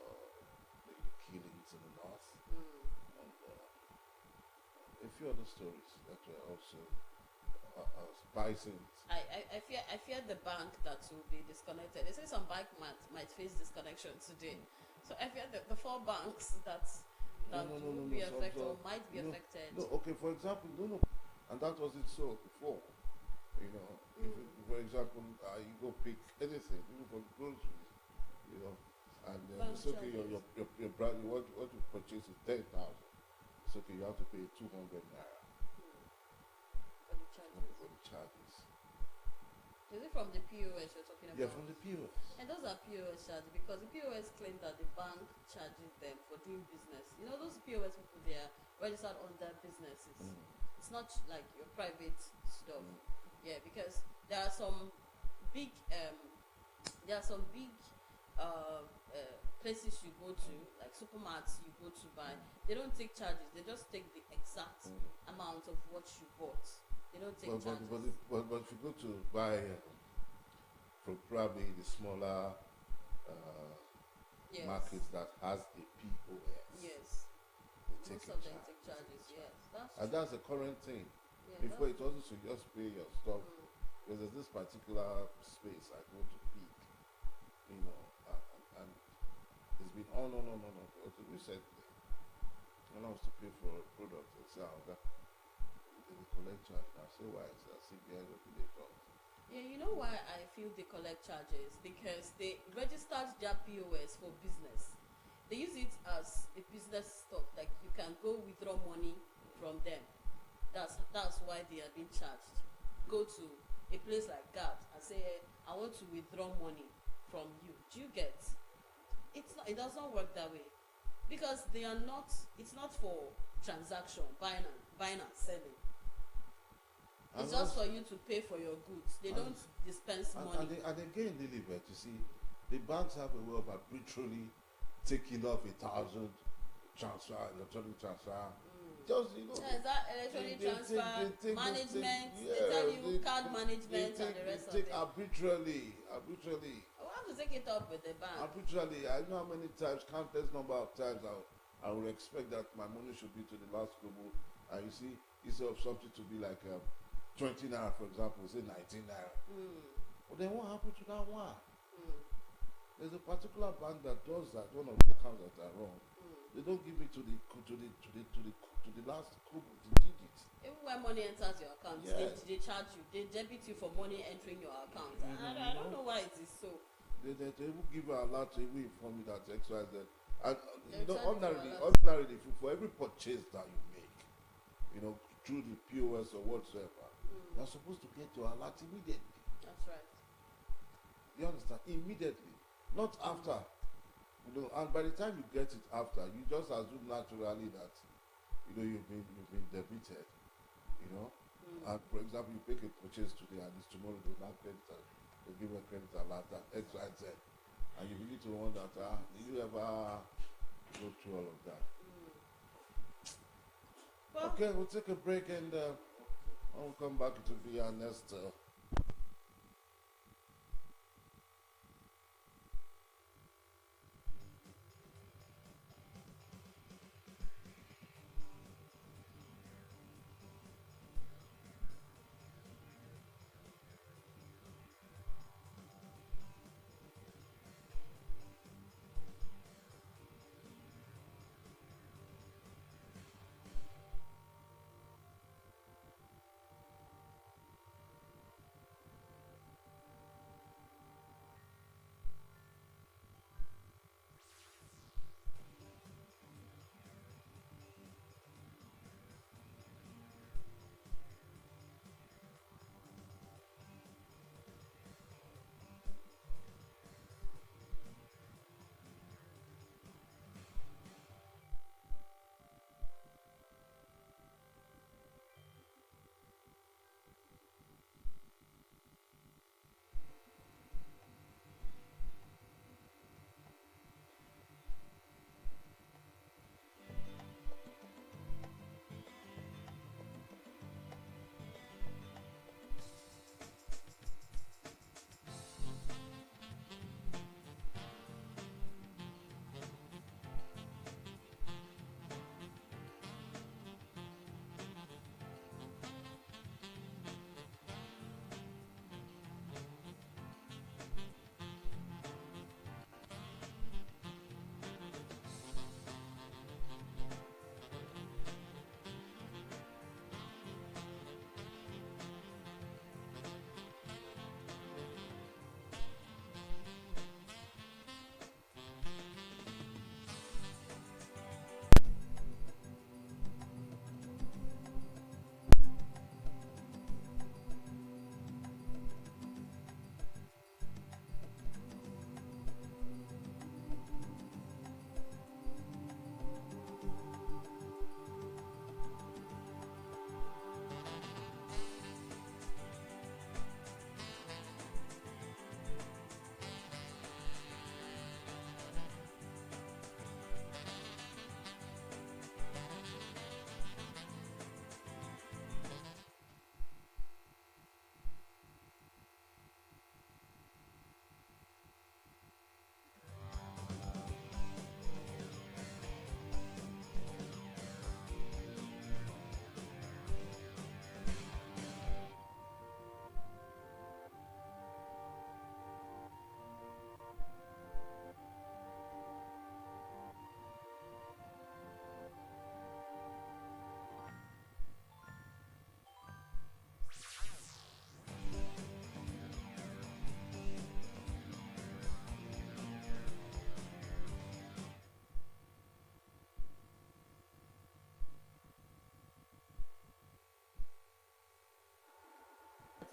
killings in the north, and a few other stories that were also bisons. I fear the bank that will be disconnected. They say some bank might face disconnection today. So I fear the 4 banks that will be affected or might be affected. No, okay, for example, and that wasn't so before. You know, if for example, you go pick anything, even for groceries, you know, and it's okay, your brand, you want to purchase is 10,000. It's okay, you have to pay 200 naira For the charges. for the charges. Is it from the POS you're talking about? Yeah, from the POS. And those are POS charges because the POS claim that the bank charges them for doing business. You know, those POS people, they are registered on their businesses. It's not like your private stuff. Yeah, because there are some big places you go to, like supermarkets you go to buy. They don't take charges. They just take the exact amount of what you bought. They don't take charges. But if you go to buy probably the smaller Yes. markets that has a POS. Yes. They Most take of a them charge. take charges. Yes. That's And that's the current thing. yeah, Before that's- it wasn't to just pay your stuff. Because there's this particular space I go to peak, you know, and it's been on. But recently, when I was to pay for a product, they say, oh, they collect charge. I say, why is that? See, the end of the day, comes. Yeah, you know why I feel they collect charges? Because they registered their POS for business. They use it as a business stuff. Like you can go withdraw money from them. That's why they are being charged. Go to a place like that and say, I want to withdraw money from you. Do you get? It doesn't work that way. Because they are not, it's not for transaction, buying and selling. It's And just also- for you to pay for your goods. They don't dispense money. And again, Lilibet, you see, the banks have a way of arbitrarily taking off 1,000 transfer, electronic transfer. Just, you know. Yeah, is that electronic they transfer, take those management, things- they tell you they- card management they and take- the rest of they it. take arbitrarily. I have to take it up with the bank. Arbitrarily, I know how many times, countless number of times, I would expect that my money should be to the last kobo, and you see, instead of something to be like 20 naira, for example, say 19 naira. But then what happened to that one? There's a particular bank that does that. One of the accounts that are wrong, they don't give me to the last kobo, the digits. Even when money enters your account, Yes. they charge you. They debit you for money entering your account. I don't know why it is so. They will give you a lot to even inform you that XYZ. And you know, They'll charge you a lot. ordinarily, for every purchase that you make, you know, through the POS or whatsoever, you're supposed to get your alert immediately. That's right. You understand? Immediately, not after. You know, and by the time you get it after, you just assume naturally that you know you've been debited. You know, and for example, you make a purchase today and it's tomorrow they now credit, they give you a credit alert at X, Y, Z, and you begin to wonder, did you ever go through all of that? Well, Okay, we'll take a break and when we come back, it will be our next.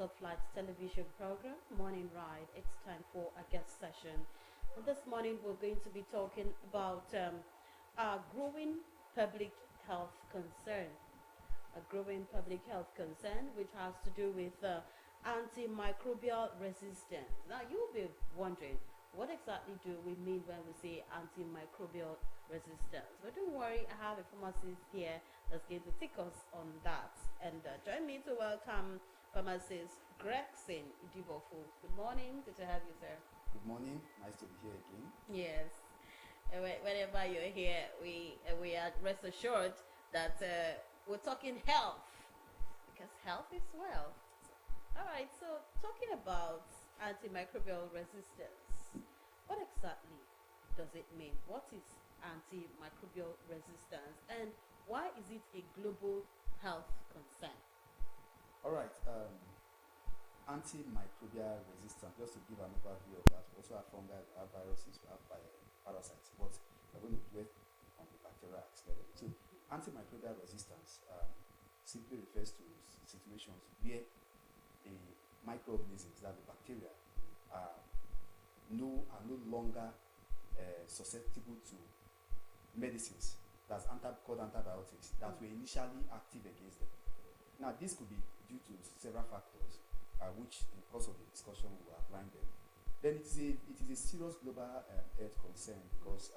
Top Flight television program, Morning Ride. It's time for a guest session. And this morning we're going to be talking about our growing public health concern. A growing public health concern which has to do with antimicrobial resistance. Now you'll be wondering, what exactly do we mean when we say antimicrobial resistance? But don't worry, I have a pharmacist here that's going to take us on that. And join me to welcome pharmacist Gregson Idibofu. Good morning, good to have you, sir. Good morning, nice to be here again. Yes. Whenever you're here, we are rest assured that we're talking health, because health is wealth. All right, so talking about antimicrobial resistance, what exactly does it mean? What is antimicrobial resistance, and why is it a global health concern? All right, antimicrobial resistance, just to give an overview of that, we also have fungi, we have viruses, we have parasites, but we're going to dwell on the bacterial level. So antimicrobial resistance simply refers to situations where the microorganisms, that the bacteria, are no longer susceptible to medicines, that's called antibiotics, that were initially active against them. Now, this could be due to several factors, which in the course of the discussion we will outline them. Then it is a serious global health concern, because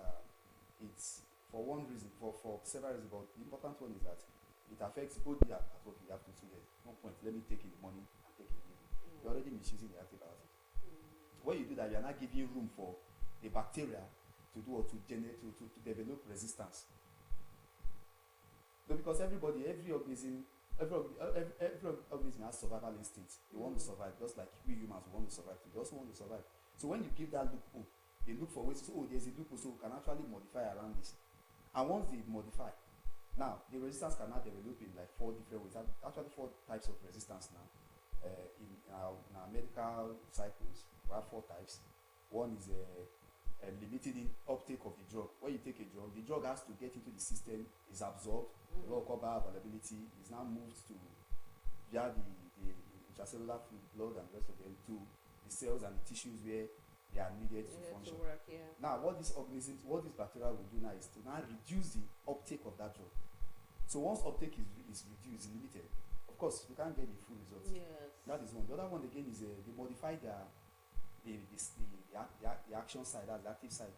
it's for one reason, for several reasons, but the important one is that it affects both the what we have to say. No point, let me take in the morning and take it in the evening. You're already misusing the antibiotic. When you do that, you are not giving room for the bacteria to do or to develop resistance. So because every organism has survival instincts. They want to survive, just like we humans want to survive. They also want to survive. So when you give that loophole, they look for ways to, there's a loophole, so we can actually modify around this. And once they modify, now the resistance can now develop in like 4 different ways. Actually 4 types of resistance now. In our medical cycles, we have 4 types. One is limited uptake of the drug. When you take a drug, the drug has to get into the system, is absorbed, what we call bioavailability, is now moved to via the intracellular fluid, blood and the rest of them, to the cells and the tissues where they are needed to function. To work, yeah. Now, what this bacteria will do now is to now reduce the uptake of that drug. So once uptake is reduced, limited, of course, you can't get the full results. Yes. That is one. The other one again is they modify the action side, that's the active side.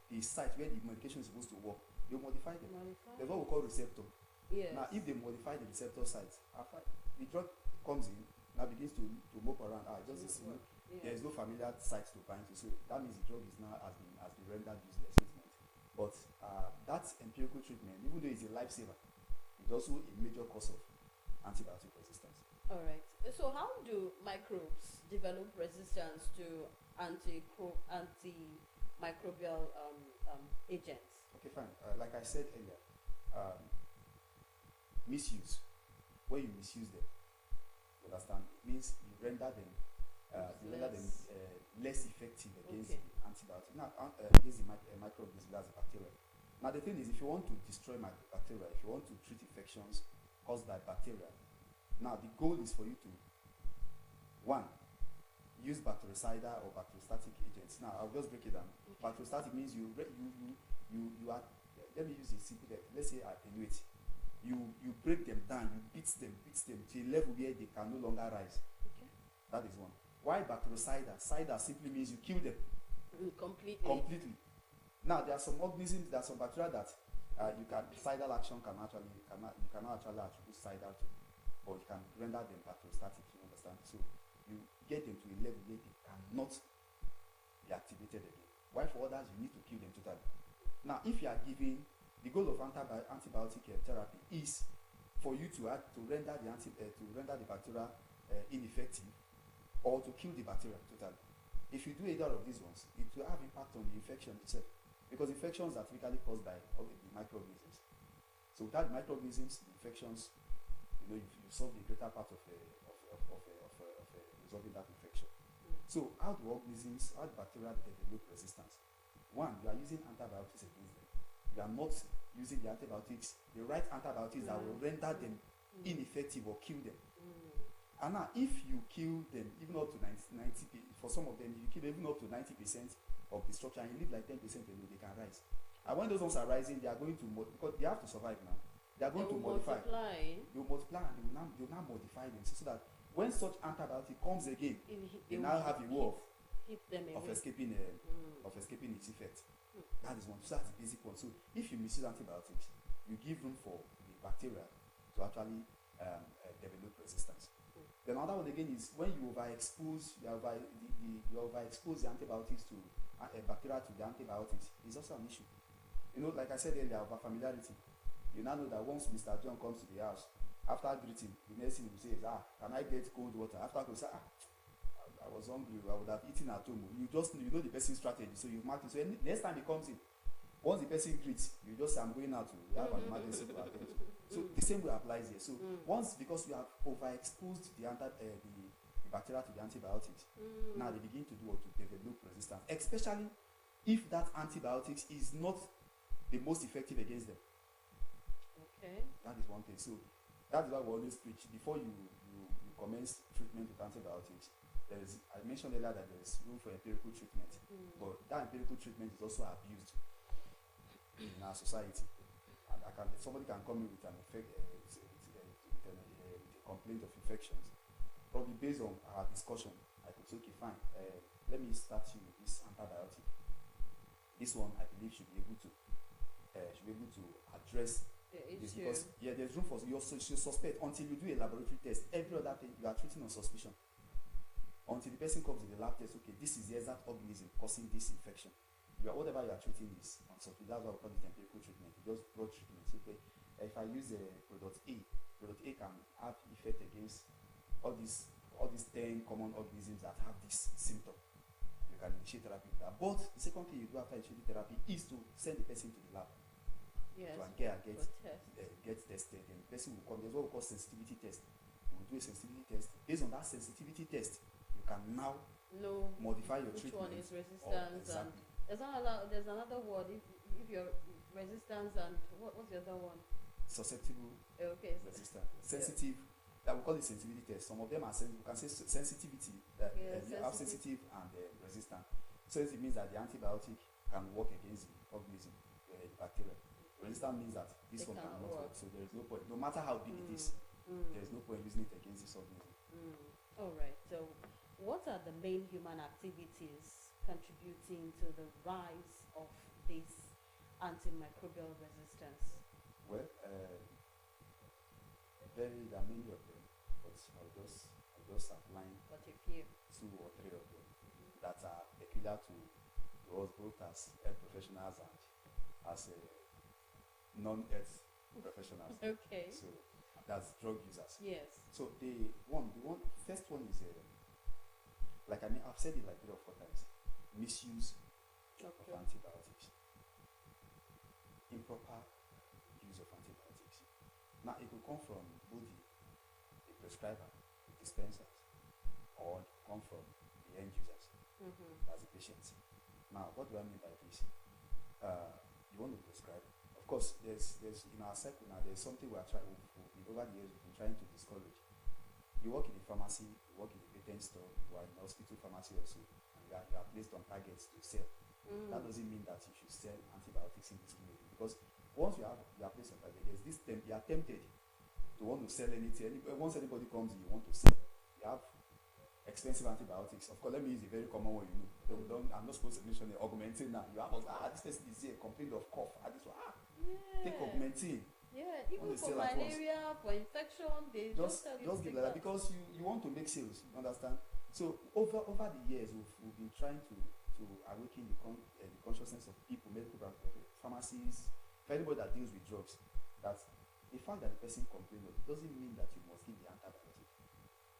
The site where the medication is supposed to work, they modify them. There's what we call receptor. Yes. Now, if they modify the receptor site, after the drug comes in, now begins to move around. Just this, there is no familiar site to bind to, so that means the drug is now has been rendered useless treatment. But that empirical treatment, even though it's a lifesaver, is also a major cause of antibiotic resistance. All right. So how do microbes develop resistance to antimicrobial agents? Okay, fine. Like I said earlier, misuse. When you misuse them, you understand, it means you render them less effective against the antibiotic. Now, against the microorganism, that's the bacteria. Now, the thing is, if you want to destroy bacteria, if you want to treat infections caused by bacteria, now the goal is for you to, 1, use bactericidal or bacteriostatic agents. Now, I'll just break it down. Bacteriostatic means you are, let me use a simple, let's say attenuate. You break them down, you beat them to a level where they can no longer rise. Okay. That is one. Why bactericidal? Cider simply means you kill them. Completely. Now, there are some organisms, there are some bacteria that cidal action you cannot actually attribute cidal to, but you can render them bacteriostatic, you understand? So you get them to a level where they cannot be activated again. Why for others, you need to kill them totally. Now, if you are giving, the goal of antibiotic therapy is for you to render the bacteria ineffective, or to kill the bacteria totally. If you do either of these ones, it will have impact on the infection itself, because infections are typically caused by the microorganisms. So without the microorganisms, the infections, you solve the greater part of resolving that infection. So how do bacteria develop resistance? 1, you are using antibiotics against them. You are not using the right antibiotics that will render them ineffective or kill them. And now, if you kill them, even up to 90 for some of them, you kill even up to 90% of the structure, and you leave like 10% alone, they can rise. And when those ones are rising, they are going to because they have to survive now. They are going to modify. They will multiply, and they will now modify them so that when such antibiotic comes again, they now have a way of escaping its effect. That is one. So that's the basic one. So if you misuse antibiotics, you give room for the bacteria to actually develop resistance. Then another one again is when you overexpose the antibiotics to bacteria to the antibiotics, is also an issue. You know, like I said earlier, over familiarity. You now know that once Mr. John comes to the house, after greeting, the next thing he will say is, can I get cold water? After he will say, I was hungry, I would have eaten at home. You know the person's strategy, so you mark it. So next time he comes in, once the person greets, you just say, I'm going out to have an emergency to attend to. So the same way applies here. So once, because you have overexposed the bacteria to the antibiotics, now they begin to develop resistance, especially if that antibiotics is not the most effective against them. Okay. That is one thing. So that is why we always preach before you commence treatment with antibiotics. I mentioned earlier that there is room for empirical treatment, but that empirical treatment is also abused in our society. And somebody can come in with a complaint of infections. Probably based on our discussion, I could say, okay, fine, let me start you with this antibiotic. This one, I believe, should be able to address this, because there's room for you suspect until you do a laboratory test. Every other thing you are treating on suspicion. Until the person comes to the lab test, okay, this is the exact organism causing this infection. Whatever you are treating is on suspicion. That's why we call it empirical treatment. You just broad treatment. Okay, if I use product A can have effect against all these 10 common organisms that have this symptom. You can initiate therapy with that. But the second thing you do after initiating therapy is to send the person to the lab. Yes, to get tested. And the person will come. There's what we call sensitivity test. You will do a sensitivity test. Based on that sensitivity test, you can now modify your treatment. Which one is resistance? Exactly. And there's another word. If you're resistance and what's the other one? Susceptible. Okay. Resistant. Sensitive. That we call it sensitivity test. Some of them are you can say sensitivity. You have sensitive and resistant. Sensitive means that the antibiotic can work against the organism, the bacteria. Resistant means that this one cannot work. So there is no point. No matter how big it is, there is no point using it against this organism. All right. So, what are the main human activities contributing to the rise of this antimicrobial resistance? Well, there are many of them, but I'll just outline but a few. 2 or 3 of them that are peculiar to us both as health professionals and as non-health professionals. Okay. So that's drug users. Yes. So the first one is like I've said it like 3 or 4 times. Misuse of antibiotics. Improper use of antibiotics. Now it will come from both the prescriber, the dispensers, or it will come from the end users, as the patients. Now, what do I mean by this? You want to prescribe. Of course, there's in our circle now, there's something over the years we've been trying to discourage. You work in a pharmacy, you work in a patent store, you are in a hospital pharmacy also, and you are placed on targets to sell. That doesn't mean that you should sell antibiotics indiscriminately, because once you are placed on target, there's this you are tempted to want to sell anything. Once anybody comes in, you want to sell. You have expensive antibiotics. Of course, let me use a very common one. I'm not supposed to mention the Augmentin now. You have this person is here, complained of cough. This one, take Augmentin. Yeah, even for malaria, for infection, they just tell you just give that because you want to make sales. You understand? So over the years, we've been trying to awaken the consciousness of people, medical pharmacies, for anybody that deals with drugs, that the fact that the person complains doesn't mean that you must give the antibiotic.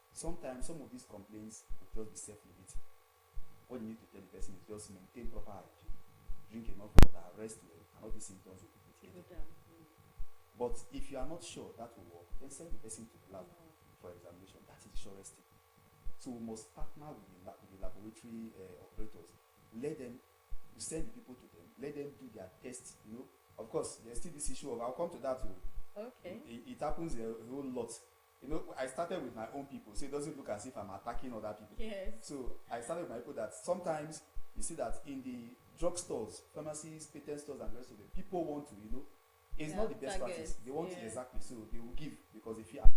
Sometimes some of these complaints will just be self-limiting. What you need to tell the person is just maintain proper hygiene, drink enough water, rest well, and all these symptoms will be mitigated. But if you are not sure that will work, then send the person to the lab for examination. That is the surest thing. So we must partner with the laboratory operators. Send the people to them. Let them do their tests. Of course, there's still this issue of, I'll come to that too. Okay. It happens a whole lot you know, I started with my own people, so it doesn't look as if I'm attacking other people. Yes. So I started with my people that sometimes you see that in the drugstores, pharmacies, patent stores, and the rest of it, people want to, you know, it's not the best practice. They want it exactly, so they will give because they feel.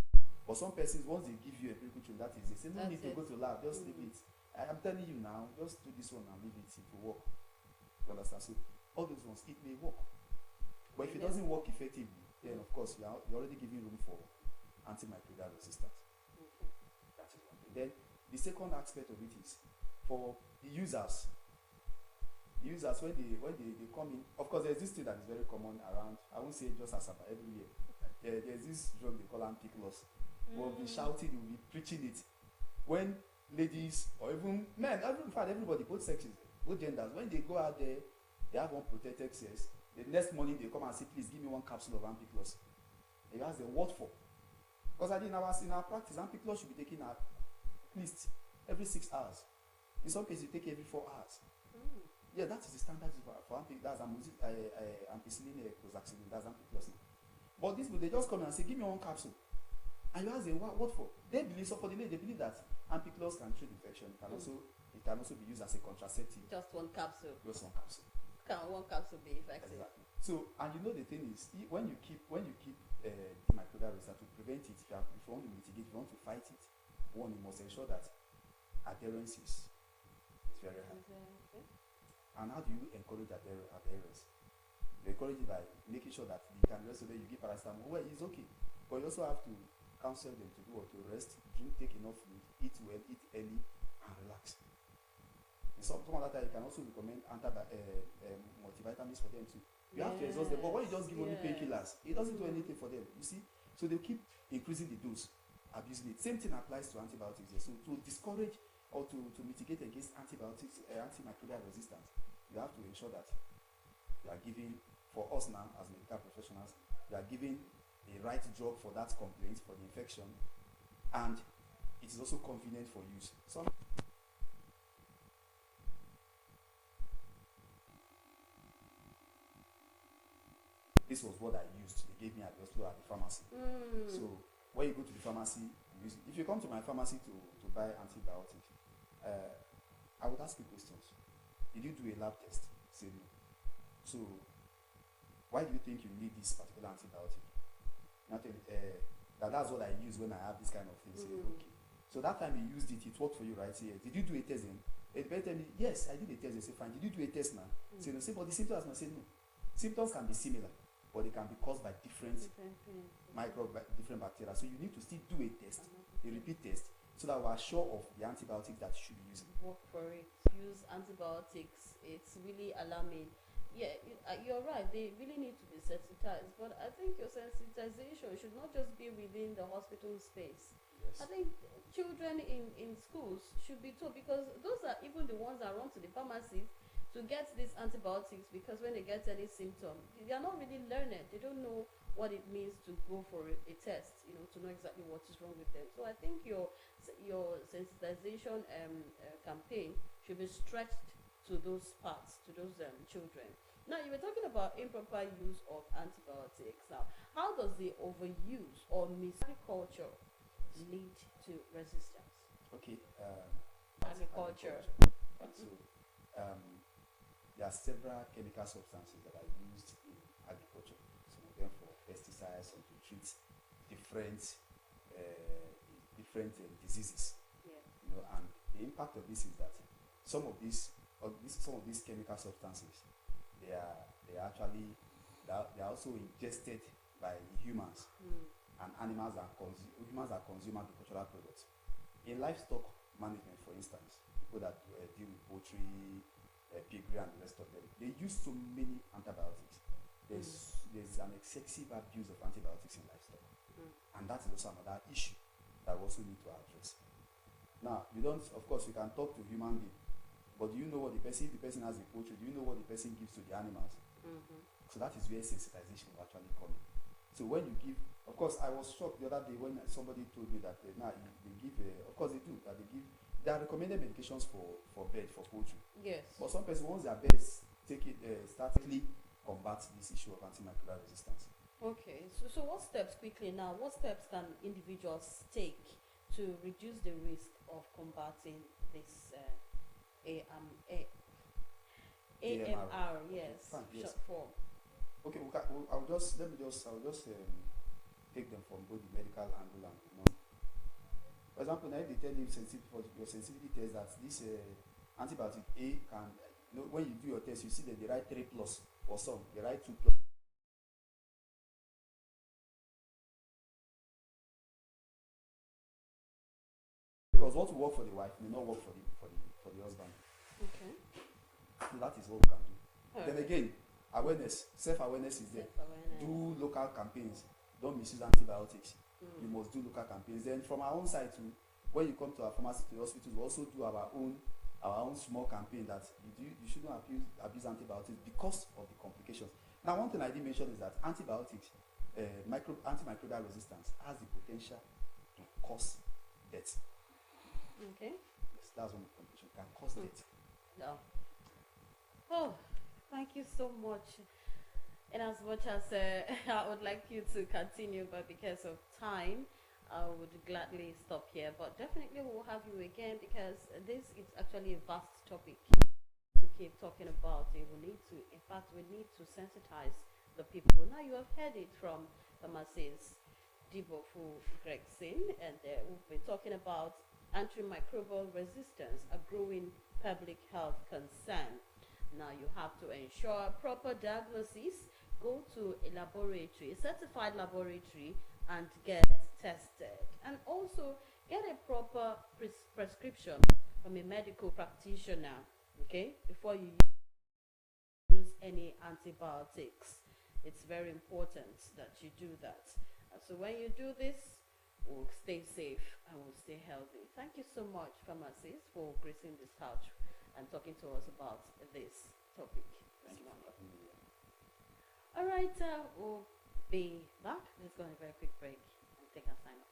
But some persons, once they give you a medical treatment, that is, they say, no need to go to lab, just leave it. I am telling you now, just do this one and leave it, it will work. You understand? So all those ones, it may work. But if it doesn't work effectively, then of course you're already giving room for antimicrobial resistance. That is one thing. Then the second aspect of it is for the users. The users when they come in, of course there's this thing that is very common around, I won't say just Asaba, everywhere. There's this drug they call ampiclos. We'll be shouting, we'll be preaching it. When ladies or even men, everybody, both sexes, both genders, when they go out there, they have one protected sex. The next morning they come and say, please give me one capsule of ampiclos. And you ask them what for? Because in our practice, ampiclos should be taken at least every 6 hours. In some cases, you take every 4 hours. Yeah, that is the standard for ampiclos. That's ampicillin, clozaxilin, that's ampiclos. But these people, they just come and say, give me one capsule. And you ask them, what for? They believe, so for the lady, they believe that ampiclos can treat infection. It can also be used as a contraceptive. Just one capsule. Just one capsule. Can one capsule be effective? Exactly. So, and you know the thing is, when you keep microbial resistance to prevent it, if you want to mitigate, if you want to fight it, one, you must ensure that adherence is very high. Okay. And how do you encourage adherence? You encourage it by making sure that you can rest so that you give paracetamol. Well, it's okay, but you also have to counsel them to do what, to rest, drink, take enough fluid, eat well, eat early, and relax. In some other time, you can also recommend multivitamins for them too. You have to exhaust them, but when you just give only painkillers, it doesn't do anything for them. You see, so they keep increasing the dose, abusing it. Same thing applies to antibiotics. So to discourage or to mitigate against antibiotics, antimicrobial resistance, you have to ensure that you are giving, for us now as medical professionals, you are giving the right drug for that complaint, for the infection, and it is also convenient for use. This was what I used. They gave me at the hospital at the pharmacy. So when you go to the pharmacy, you use it. If you come to my pharmacy to buy antibiotics, I would ask you questions. Did you do a lab test? Say no. So why do you think you need this particular antibiotic? That's what I use when I have this kind of thing. Say, okay. So that time you used it, it worked for you, right? Say, yes. Did you do a test then? They tell me, yes, I did a test. They say, fine. Did you do a test now? Say no. Say, but the symptoms now. Say no. Symptoms can be similar, but they can be caused by different different bacteria. So you need to still do a test, a repeat test, so that we're sure of the antibiotic that you should be using. Work for it. Use antibiotics. It's really alarming. Yeah, you're right. They really need to be sensitized. But I think your sensitization should not just be within the hospital space. Yes. I think children in schools should be told, because those are even the ones that run to the pharmacies to get these antibiotics, because when they get any symptom, they are not really learned. They don't know what it means to go for a test, to know exactly what is wrong with them. So I think your sensitization campaign should be stretched to those parts, to those children. Now, you were talking about improper use of antibiotics. Now, how does the overuse or misagriculture lead to resistance? Okay. Agriculture. So, there are several chemical substances that are used in agriculture. Some of them for pesticides, some to treat different diseases. Yeah. And the impact of this is that some of these chemical substances, they are also ingested by humans, and humans that consume agricultural products. In livestock management, for instance, people that deal with poultry, piggery, and the rest of them, they use so many antibiotics. There's an excessive abuse of antibiotics in livestock, and that is also another issue that we also need to address. Now, we can talk to human beings, but do you know what if the person has a poultry, do you know what the person gives to the animals? So that is where sensitization will actually come in. So when you give, of course, I was shocked the other day when somebody told me that they give, of course they do, that they are recommended medications for poultry. Yes. But some persons, once their birds start to combat this issue of antimicrobial resistance, Okay, so what steps, quickly now, what steps can individuals take to reduce the risk of combating this AMR, yes, fine, yes. short form? Okay, I'll just take them from both the medical angle and the non. For example, now if they tell you your sensitivity test that this antibiotic A can, when you do your test, you see that they write 3+ for some, they write 2+. Because what will work for the wife may not work for the husband. Okay. So that is what we can do. Alright. Then again, awareness, self-awareness is there. Self-awareness. Do local campaigns. Don't misuse antibiotics. You must do local campaigns. Then from our own side too, when you come to our pharmacy, to the hospital, we also do our own small campaign that you shouldn't abuse antibiotics because of the complications. Now, one thing I did mention is that antibiotics, antimicrobial resistance has the potential to cause death. Okay. Yes, that's one of the complications. Can cause death. No. Oh, thank you so much. And as much as I would like you to continue, but because of time, I would gladly stop here. But definitely we'll have you again, because this is actually a vast topic to keep talking about. We need to, in fact, we need to sensitize the people. Now you have heard it from pharmacist Dibofu Gregson, and we've been talking about antimicrobial resistance, a growing public health concern. Now you have to ensure proper diagnosis. Go to a laboratory, a certified laboratory, and get tested. And also get a proper prescription from a medical practitioner, okay, before you use any antibiotics. It's very important that you do that. So when you do this, we'll stay safe and we'll stay healthy. Thank you so much, pharmacists, for gracing this couch and talking to us about this topic. Thank you for having me here. All right, we'll be back. Let's go on a very quick break and take our sign off.